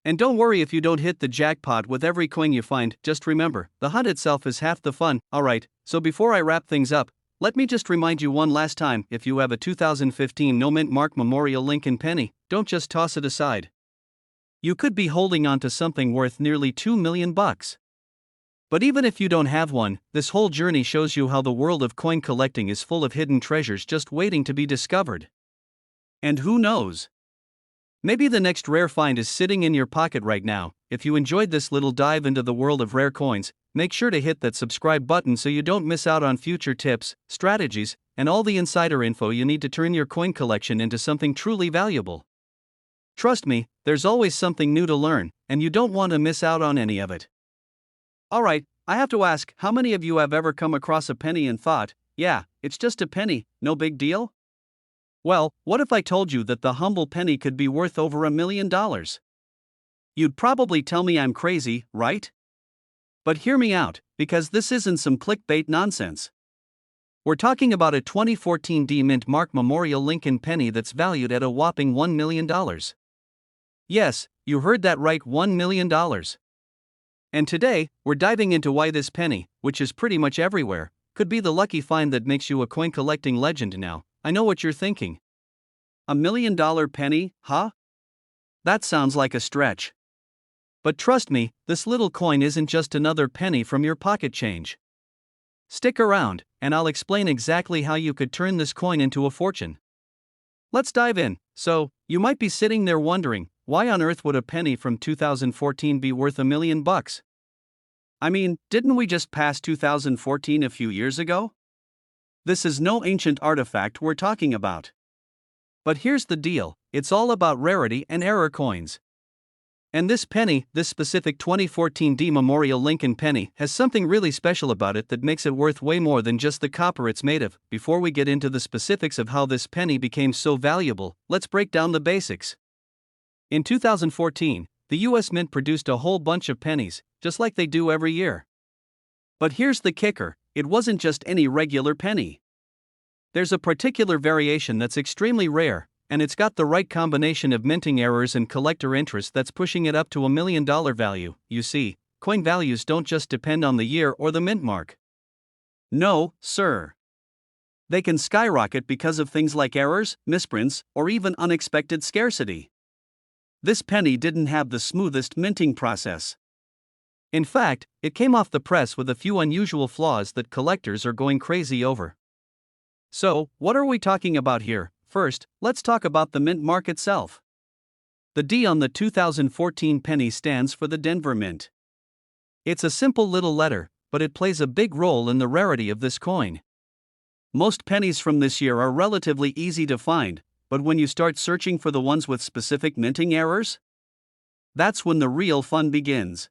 And don't worry if you don't hit the jackpot with every coin you find. Just remember, the hunt itself is half the fun. Alright, so before I wrap things up, let me just remind you one last time, if you have a 2015 no mint mark Memorial Lincoln penny, don't just toss it aside. You could be holding on to something worth nearly $2 million. But even if you don't have one, this whole journey shows you how the world of coin collecting is full of hidden treasures just waiting to be discovered. And who knows? Maybe the next rare find is sitting in your pocket right now. If you enjoyed this little dive into the world of rare coins, make sure to hit that subscribe button so you don't miss out on future tips, strategies, and all the insider info you need to turn your coin collection into something truly valuable. Trust me, there's always something new to learn, and you don't want to miss out on any of it. Alright, I have to ask, how many of you have ever come across a penny and thought, yeah, it's just a penny, no big deal? Well, what if I told you that the humble penny could be worth over $1 million? You'd probably tell me I'm crazy, right? But hear me out, because this isn't some clickbait nonsense. We're talking about a 2014 D mint mark Memorial Lincoln penny that's valued at a whopping $1 million. Yes, you heard that right, $1 million. And today, we're diving into why this penny, which is pretty much everywhere, could be the lucky find that makes you a coin collecting legend. Now, I know what you're thinking. $1 million penny, huh? That sounds like a stretch. But trust me, this little coin isn't just another penny from your pocket change. Stick around, and I'll explain exactly how you could turn this coin into a fortune. Let's dive in. So, you might be sitting there wondering, why on earth would a penny from 2014 be worth $1 million? I mean, didn't we just pass 2014 a few years ago? This is no ancient artifact we're talking about. But here's the deal, it's all about rarity and error coins. And this penny, this specific 2014 D Memorial Lincoln penny, has something really special about it that makes it worth way more than just the copper it's made of. Before we get into the specifics of how this penny became so valuable, let's break down the basics. In 2014, the US Mint produced a whole bunch of pennies, just like they do every year. But here's the kicker, it wasn't just any regular penny. There's a particular variation that's extremely rare, and it's got the right combination of minting errors and collector interest that's pushing it up to $1 million value. You see, coin values don't just depend on the year or the mint mark. No, sir. They can skyrocket because of things like errors, misprints, or even unexpected scarcity. This penny didn't have the smoothest minting process. In fact, it came off the press with a few unusual flaws that collectors are going crazy over. So, what are we talking about here? First, let's talk about the mint mark itself. The D on the 2014 penny stands for the Denver Mint. It's a simple little letter, but it plays a big role in the rarity of this coin. Most pennies from this year are relatively easy to find, but when you start searching for the ones with specific minting errors, that's when the real fun begins.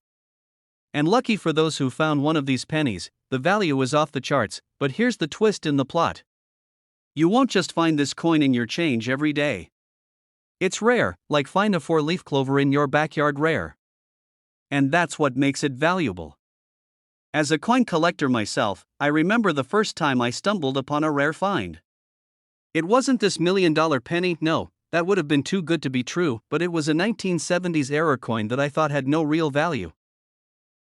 And lucky for those who found one of these pennies, the value is off the charts, but here's the twist in the plot. You won't just find this coin in your change every day. It's rare, like find a 4-leaf clover in your backyard rare. And that's what makes it valuable. As a coin collector myself, I remember the first time I stumbled upon a rare find. It wasn't this $1 million penny, no, that would have been too good to be true, but it was a 1970s era coin that I thought had no real value.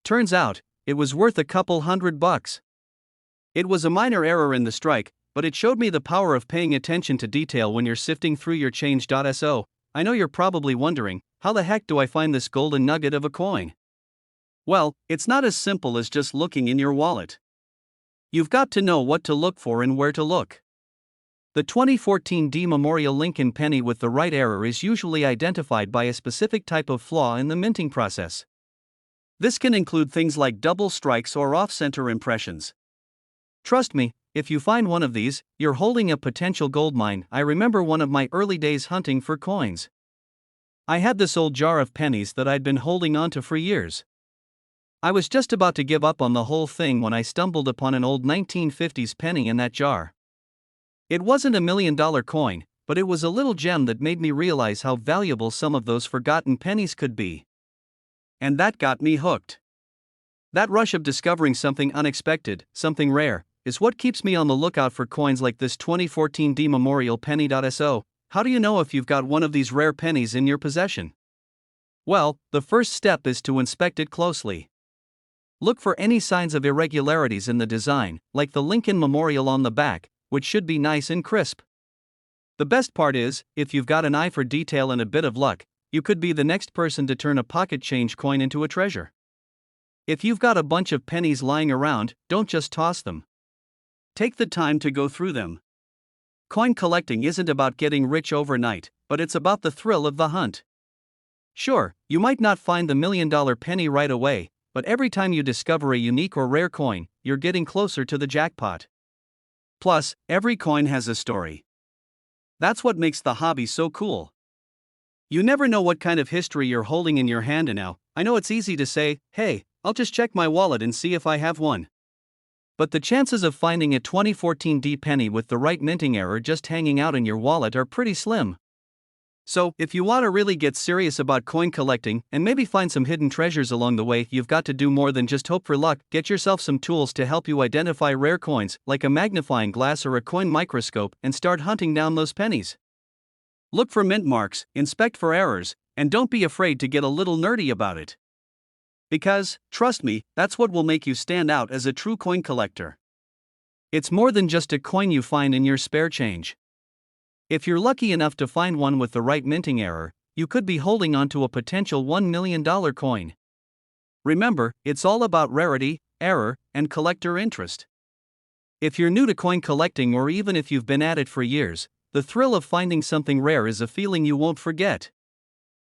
Turns out, it was worth a couple $100. It was a minor error in the strike, but it showed me the power of paying attention to detail when you're sifting through your change.so. I know you're probably wondering, how the heck do I find this golden nugget of a coin? Well, it's not as simple as just looking in your wallet. You've got to know what to look for and where to look. The 2014 D Memorial Lincoln penny with the right error is usually identified by a specific type of flaw in the minting process. This can include things like double strikes or off-center impressions. Trust me, if you find one of these, you're holding a potential goldmine. I remember one of my early days hunting for coins. I had this old jar of pennies that I'd been holding onto for years. I was just about to give up on the whole thing when I stumbled upon an old 1950s penny in that jar. It wasn't a $1 million coin, but it was a little gem that made me realize how valuable some of those forgotten pennies could be. And that got me hooked. That rush of discovering something unexpected, something rare, is what keeps me on the lookout for coins like this 2014 D Memorial penny.so. How do you know if you've got one of these rare pennies in your possession? Well, the first step is to inspect it closely. Look for any signs of irregularities in the design, like the Lincoln Memorial on the back, which should be nice and crisp. The best part is, if you've got an eye for detail and a bit of luck, you could be the next person to turn a pocket change coin into a treasure. If you've got a bunch of pennies lying around, don't just toss them. Take the time to go through them. Coin collecting isn't about getting rich overnight, but it's about the thrill of the hunt. Sure, you might not find the $1 million penny right away, but every time you discover a unique or rare coin, you're getting closer to the jackpot. Plus, every coin has a story. That's what makes the hobby so cool. You never know what kind of history you're holding in your hand, and now, I know it's easy to say, hey, I'll just check my wallet and see if I have one. But the chances of finding a 2014 D penny with the right minting error just hanging out in your wallet are pretty slim. So, if you want to really get serious about coin collecting and maybe find some hidden treasures along the way, you've got to do more than just hope for luck. Get yourself some tools to help you identify rare coins, like a magnifying glass or a coin microscope, and start hunting down those pennies. Look for mint marks, inspect for errors, and don't be afraid to get a little nerdy about it. Because, trust me, that's what will make you stand out as a true coin collector. It's more than just a coin you find in your spare change. If you're lucky enough to find one with the right minting error, you could be holding onto a potential $1 million coin. Remember, it's all about rarity, error, and collector interest. If you're new to coin collecting, or even if you've been at it for years, the thrill of finding something rare is a feeling you won't forget.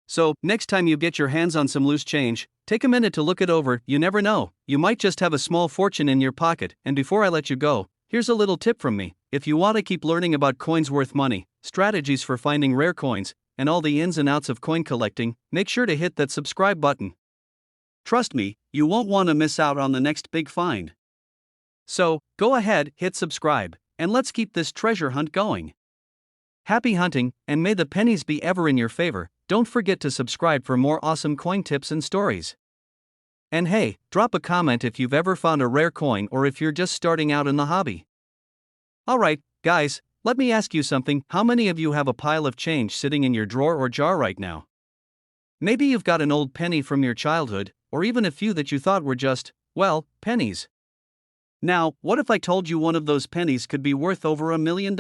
So, next time you get your hands on some loose change, take a minute to look it over. You never know, you might just have a small fortune in your pocket. And before I let you go, here's a little tip from me. If you want to keep learning about coins worth money, strategies for finding rare coins, and all the ins and outs of coin collecting, make sure to hit that subscribe button. Trust me, you won't want to miss out on the next big find. So, go ahead, hit subscribe, and let's keep this treasure hunt going. Happy hunting, and may the pennies be ever in your favor. Don't forget to subscribe for more awesome coin tips and stories. And hey, drop a comment if you've ever found a rare coin or if you're just starting out in the hobby. Alright, guys, let me ask you something. How many of you have a pile of change sitting in your drawer or jar right now? Maybe you've got an old penny from your childhood, or even a few that you thought were just, well, pennies. Now, what if I told you one of those pennies could be worth over $1 million?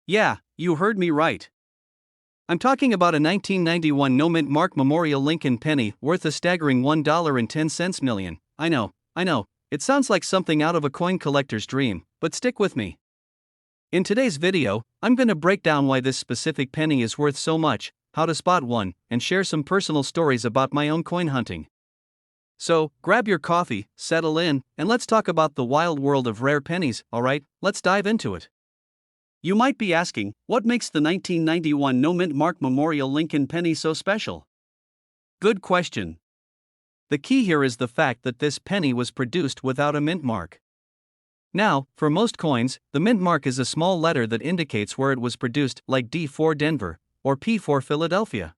Yeah, you heard me right. I'm talking about a 1991 no-mint mark Memorial Lincoln penny worth a staggering $1.10 million. I know, it sounds like something out of a coin collector's dream, but stick with me. In today's video, I'm gonna break down why this specific penny is worth so much, how to spot one, and share some personal stories about my own coin hunting. So, grab your coffee, settle in, and let's talk about the wild world of rare pennies, alright? Let's dive into it. You might be asking, what makes the 1991 no-mint mark Memorial Lincoln penny so special? Good question. The key here is the fact that this penny was produced without a mint mark. Now, for most coins, the mint mark is a small letter that indicates where it was produced, like D for Denver, or P for Philadelphia.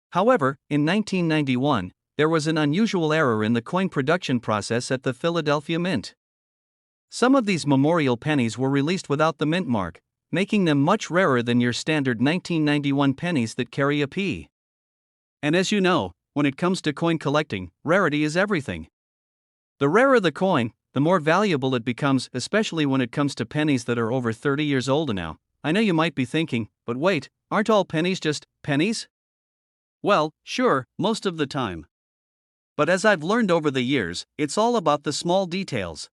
However, in 1991, there was an unusual error in the coin production process at the Philadelphia Mint. Some of these memorial pennies were released without the mint mark, making them much rarer than your standard 1991 pennies that carry a P. And as you know, when it comes to coin collecting, rarity is everything. The rarer the coin, the more valuable it becomes, especially when it comes to pennies that are over 30 years old now. I know you might be thinking, but wait, aren't all pennies just pennies? Well, sure, most of the time. But as I've learned over the years, it's all about the small details.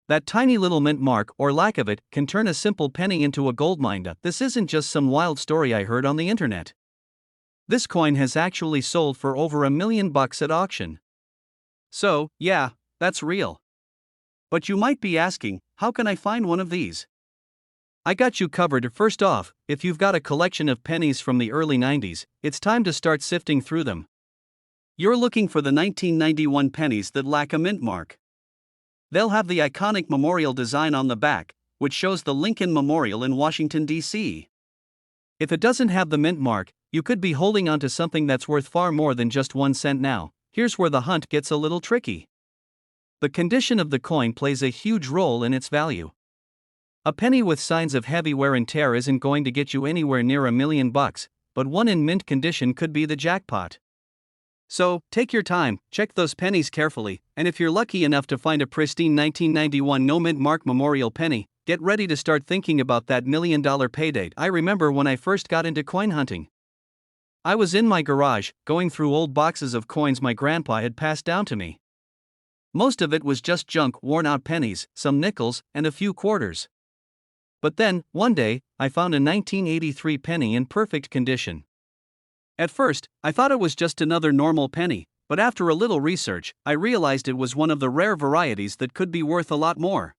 That tiny little mint mark, or lack of it, can turn a simple penny into a goldmine. This isn't just some wild story I heard on the internet. This coin has actually sold for over $1 million at auction. So, yeah, that's real. But you might be asking, how can I find one of these? I got you covered. First off, if you've got a collection of pennies from the early 90s, it's time to start sifting through them. You're looking for the 1991 pennies that lack a mint mark. They'll have the iconic memorial design on the back, which shows the Lincoln Memorial in Washington, D.C. If it doesn't have the mint mark, you could be holding onto something that's worth far more than just 1 cent now. Here's where the hunt gets a little tricky. The condition of the coin plays a huge role in its value. A penny with signs of heavy wear and tear isn't going to get you anywhere near $1 million, but one in mint condition could be the jackpot. So, take your time, check those pennies carefully, and if you're lucky enough to find a pristine 1991 no-mint mark memorial penny, get ready to start thinking about that $1 million payday. I remember when I first got into coin hunting. I was in my garage, going through old boxes of coins my grandpa had passed down to me. Most of it was just junk, worn-out pennies, some nickels, and a few quarters. But then, one day, I found a 1983 penny in perfect condition. At first, I thought it was just another normal penny, but after a little research, I realized it was one of the rare varieties that could be worth a lot more.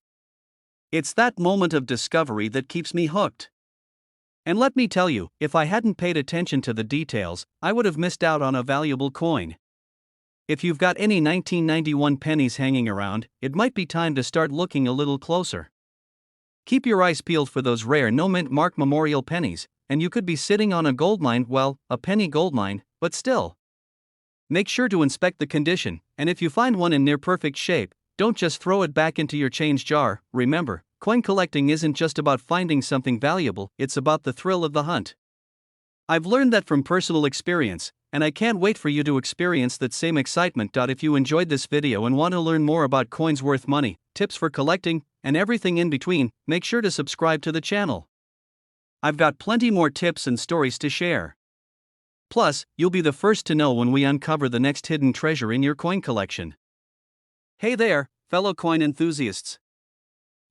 It's that moment of discovery that keeps me hooked. And let me tell you, if I hadn't paid attention to the details, I would have missed out on a valuable coin. If you've got any 1991 pennies hanging around, it might be time to start looking a little closer. Keep your eyes peeled for those rare no-mint mark memorial pennies, and you could be sitting on a goldmine, well, a penny goldmine, but still. Make sure to inspect the condition, and if you find one in near perfect shape, don't just throw it back into your change jar. Remember, coin collecting isn't just about finding something valuable, it's about the thrill of the hunt. I've learned that from personal experience, and I can't wait for you to experience that same excitement. If you enjoyed this video and want to learn more about coins worth money, tips for collecting, and everything in between, make sure to subscribe to the channel. I've got plenty more tips and stories to share. Plus, you'll be the first to know when we uncover the next hidden treasure in your coin collection. Hey there, fellow coin enthusiasts.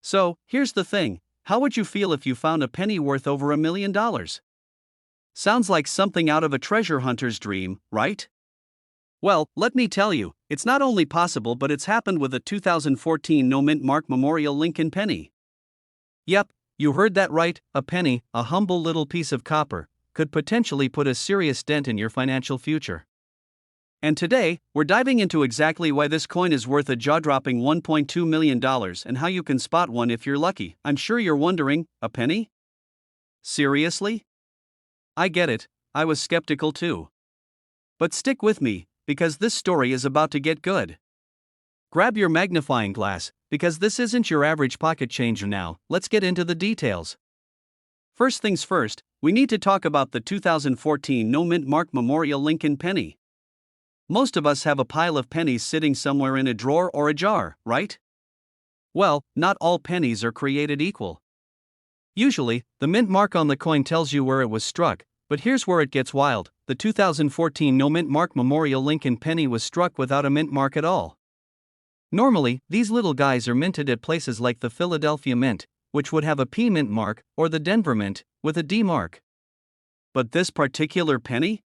So, here's the thing, how would you feel if you found a penny worth over $1 million? Sounds like something out of a treasure hunter's dream, right? Well, let me tell you, it's not only possible but it's happened with a 2014 no-mint mark Memorial Lincoln penny. Yep, you heard that right, a penny, a humble little piece of copper, could potentially put a serious dent in your financial future. And today, we're diving into exactly why this coin is worth a jaw-dropping $1.2 million and how you can spot one if you're lucky. I'm sure you're wondering, a penny? Seriously? I get it, I was skeptical too. But stick with me, because this story is about to get good. Grab your magnifying glass, because this isn't your average pocket changer now. Let's get into the details. First things first, we need to talk about the 2014 No Mint Mark Memorial Lincoln Penny. Most of us have a pile of pennies sitting somewhere in a drawer or a jar, right? Well, not all pennies are created equal. Usually, the mint mark on the coin tells you where it was struck, but here's where it gets wild. The 2014 No Mint Mark Memorial Lincoln Penny was struck without a mint mark at all. Normally, these little guys are minted at places like the Philadelphia Mint, which would have a P mint mark, or the Denver Mint, with a D mark. But this particular penny?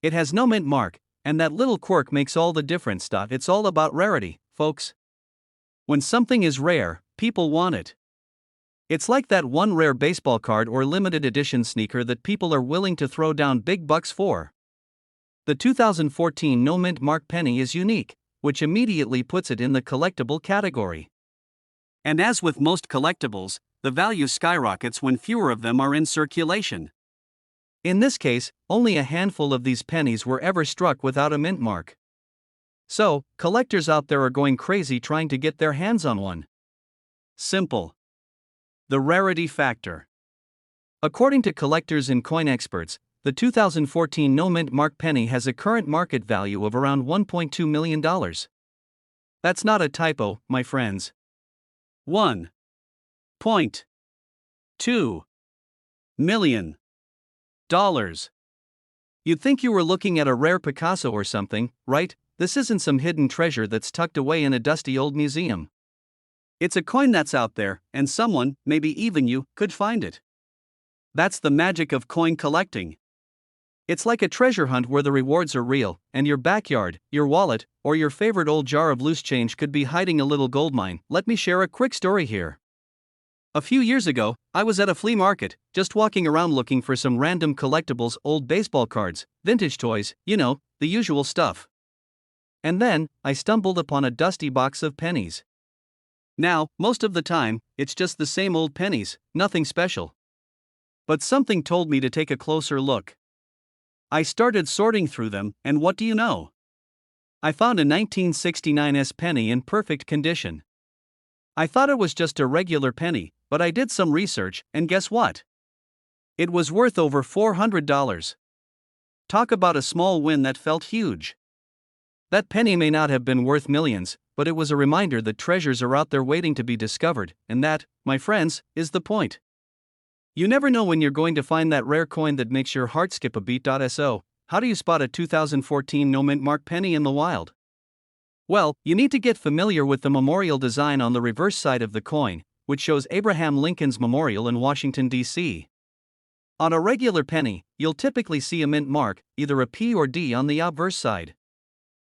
It has no mint mark, and that little quirk makes all the difference. It's all about rarity, folks. When something is rare, people want it. It's like that one rare baseball card or limited edition sneaker that people are willing to throw down big bucks for. The 2014 No Mint Mark penny is unique, which immediately puts it in the collectible category. And as with most collectibles, the value skyrockets when fewer of them are in circulation. In this case, only a handful of these pennies were ever struck without a mint mark. So, collectors out there are going crazy trying to get their hands on one. Simple. The rarity factor. According to collectors and coin experts, the 2014 No Mint Mark penny has a current market value of around $1.2 million. That's not a typo, my friends. $1.2 million. You'd think you were looking at a rare Picasso or something, right? This isn't some hidden treasure that's tucked away in a dusty old museum. It's a coin that's out there, and someone, maybe even you, could find it. That's the magic of coin collecting. It's like a treasure hunt where the rewards are real, and your backyard, your wallet, or your favorite old jar of loose change could be hiding a little goldmine. Let me share a quick story here. A few years ago, I was at a flea market, just walking around looking for some random collectibles, old baseball cards, vintage toys, the usual stuff. And then, I stumbled upon a dusty box of pennies. Now, most of the time, it's just the same old pennies, nothing special. But something told me to take a closer look. I started sorting through them, and what do you know? I found a 1969 S penny in perfect condition. I thought it was just a regular penny, but I did some research, and guess what? It was worth over $400. Talk about a small win that felt huge. That penny may not have been worth millions, but it was a reminder that treasures are out there waiting to be discovered, and that, my friends, is the point. You never know when you're going to find that rare coin that makes your heart skip a beat. So, how do you spot a 2014 No Mint Mark penny in the wild? Well, you need to get familiar with the memorial design on the reverse side of the coin, which shows Abraham Lincoln's memorial in Washington, D.C. On a regular penny, you'll typically see a mint mark, either a P or D on the obverse side.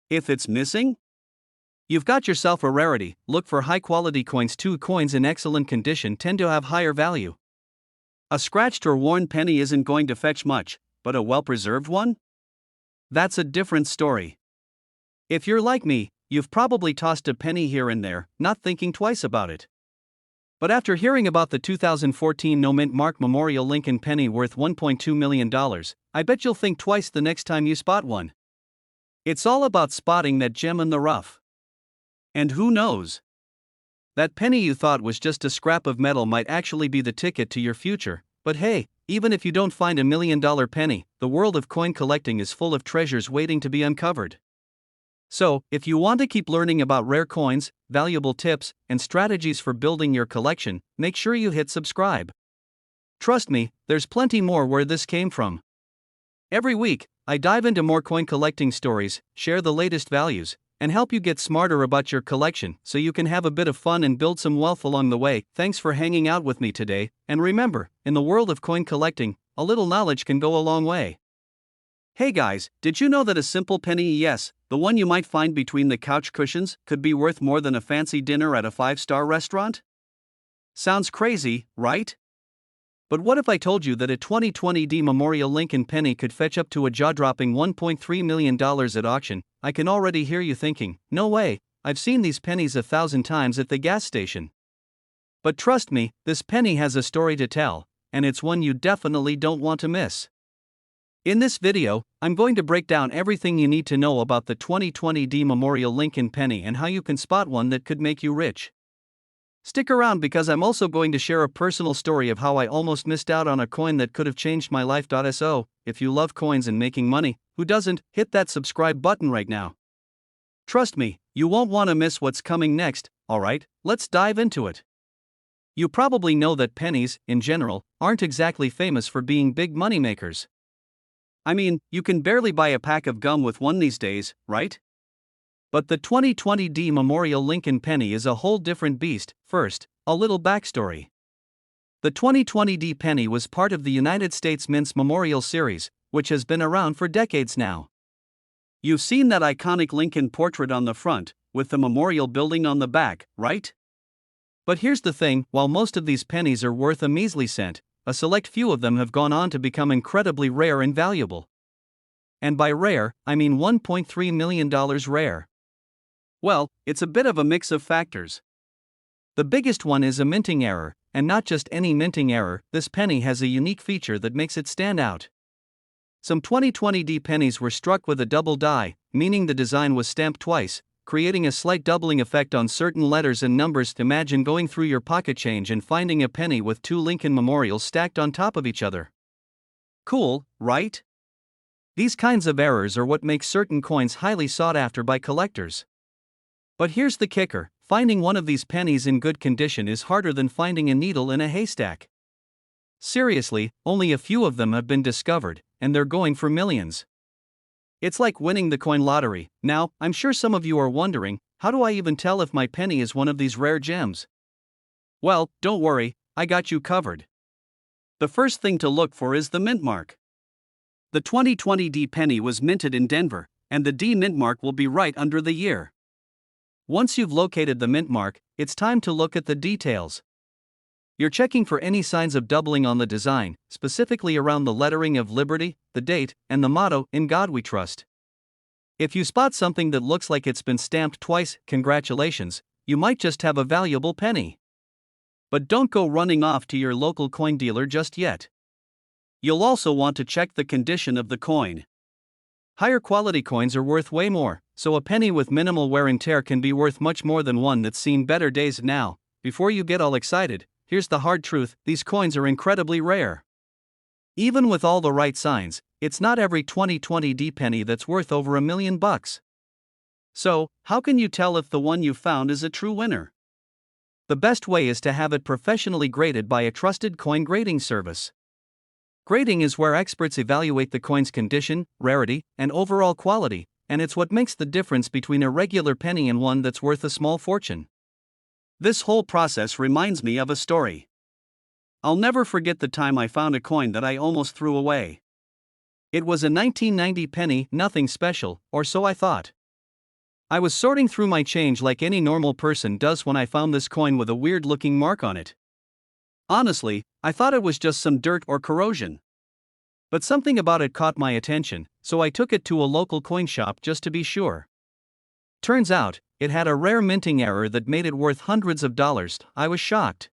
If it's missing, you've got yourself a rarity. Look for high-quality coins. Coins in excellent condition tend to have higher value. A scratched or worn penny isn't going to fetch much, but a well-preserved one? That's a different story. If you're like me, you've probably tossed a penny here and there, not thinking twice about it. But after hearing about the 2014 No Mint Mark Memorial Lincoln penny worth $1.2 million, I bet you'll think twice the next time you spot one. It's all about spotting that gem in the rough. And who knows? That penny you thought was just a scrap of metal might actually be the ticket to your future. But hey, even if you don't find $1 million penny, the world of coin collecting is full of treasures waiting to be uncovered. So, if you want to keep learning about rare coins, valuable tips, and strategies for building your collection, make sure you hit subscribe. Trust me, there's plenty more where this came from. Every week, I dive into more coin collecting stories, share the latest values, and help you get smarter about your collection so you can have a bit of fun and build some wealth along the way. Thanks for hanging out with me today, and remember, in the world of coin collecting, a little knowledge can go a long way. Hey guys, did you know that a simple penny, yes, the one you might find between the couch cushions, could be worth more than a fancy dinner at a 5-star restaurant? Sounds crazy, right? But what if I told you that a 2020 D Memorial Lincoln penny could fetch up to a jaw-dropping $1.3 million at auction? I can already hear you thinking, no way, I've seen these pennies 1,000 times at the gas station. But trust me, this penny has a story to tell, and it's one you definitely don't want to miss. In this video, I'm going to break down everything you need to know about the 2020 Memorial Lincoln penny and how you can spot one that could make you rich. Stick around because I'm also going to share a personal story of how I almost missed out on a coin that could have changed my life. So, if you love coins and making money, who doesn't? Hit that subscribe button right now. Trust me, you won't want to miss what's coming next. Alright, let's dive into it. You probably know that pennies, in general, aren't exactly famous for being big moneymakers. I mean, you can barely buy a pack of gum with one these days, right? But the 2020 Memorial Lincoln penny is a whole different beast. First, a little backstory. The 2020 penny was part of the United States Mint's Memorial Series, which has been around for decades now. You've seen that iconic Lincoln portrait on the front, with the memorial building on the back, right? But here's the thing, while most of these pennies are worth a measly cent, a select few of them have gone on to become incredibly rare and valuable. And by rare, I mean $1.3 million rare. Well, it's a bit of a mix of factors. The biggest one is a minting error, and not just any minting error. This penny has a unique feature that makes it stand out. Some 2020 pennies were struck with a double die, meaning the design was stamped twice, creating a slight doubling effect on certain letters and numbers. Imagine going through your pocket change and finding a penny with two Lincoln memorials stacked on top of each other. Cool, right? These kinds of errors are what make certain coins highly sought after by collectors. But here's the kicker, finding one of these pennies in good condition is harder than finding a needle in a haystack. Seriously, only a few of them have been discovered, and they're going for millions. It's like winning the coin lottery. Now, I'm sure some of you are wondering, how do I even tell if my penny is one of these rare gems? Well, don't worry, I got you covered. The first thing to look for is the mint mark. The 2020 penny was minted in Denver, and the D mint mark will be right under the year. Once you've located the mint mark, it's time to look at the details. You're checking for any signs of doubling on the design, specifically around the lettering of Liberty, the date, and the motto, "In God We Trust." If you spot something that looks like it's been stamped twice, congratulations, you might just have a valuable penny. But don't go running off to your local coin dealer just yet. You'll also want to check the condition of the coin. Higher quality coins are worth way more, so a penny with minimal wear and tear can be worth much more than one that's seen better days. Now, before you get all excited, here's the hard truth, these coins are incredibly rare. Even with all the right signs, it's not every 2020 penny that's worth over $1 million. So, how can you tell if the one you found is a true winner? The best way is to have it professionally graded by a trusted coin grading service. Grading is where experts evaluate the coin's condition, rarity, and overall quality, and it's what makes the difference between a regular penny and one that's worth a small fortune. This whole process reminds me of a story. I'll never forget the time I found a coin that I almost threw away. It was a 1990 penny, nothing special, or so I thought. I was sorting through my change like any normal person does when I found this coin with a weird-looking mark on it. Honestly, I thought it was just some dirt or corrosion. But something about it caught my attention, so I took it to a local coin shop just to be sure. Turns out, it had a rare minting error that made it worth hundreds of dollars. I was shocked.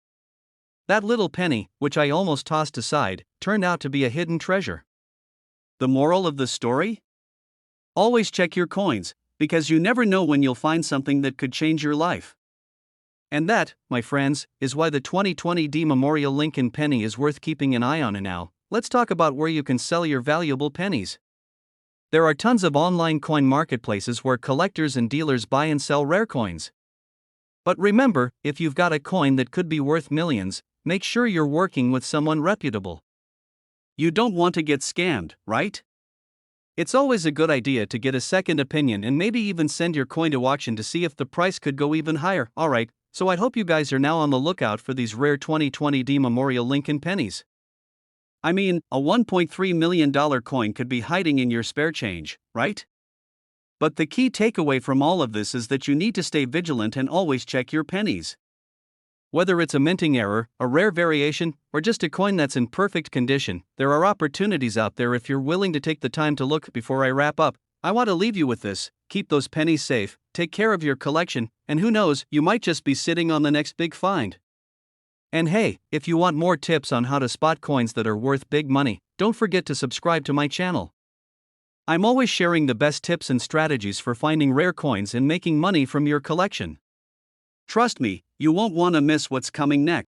That little penny, which I almost tossed aside, turned out to be a hidden treasure. The moral of the story? Always check your coins, because you never know when you'll find something that could change your life. And that, my friends, is why the 2020 Memorial Lincoln penny is worth keeping an eye on. And now, let's talk about where you can sell your valuable pennies. There are tons of online coin marketplaces where collectors and dealers buy and sell rare coins. But remember, if you've got a coin that could be worth millions, make sure you're working with someone reputable. You don't want to get scammed, right? It's always a good idea to get a second opinion and maybe even send your coin to auction to see if the price could go even higher. Alright, so I hope you guys are now on the lookout for these rare 2020 Memorial Lincoln pennies. I mean, a $1.3 million coin could be hiding in your spare change, right? But the key takeaway from all of this is that you need to stay vigilant and always check your pennies. Whether it's a minting error, a rare variation, or just a coin that's in perfect condition, there are opportunities out there if you're willing to take the time to look. Before I wrap up, I want to leave you with this: keep those pennies safe, take care of your collection, and who knows, you might just be sitting on the next big find. And hey, if you want more tips on how to spot coins that are worth big money, don't forget to subscribe to my channel. I'm always sharing the best tips and strategies for finding rare coins and making money from your collection. Trust me, you won't want to miss what's coming next.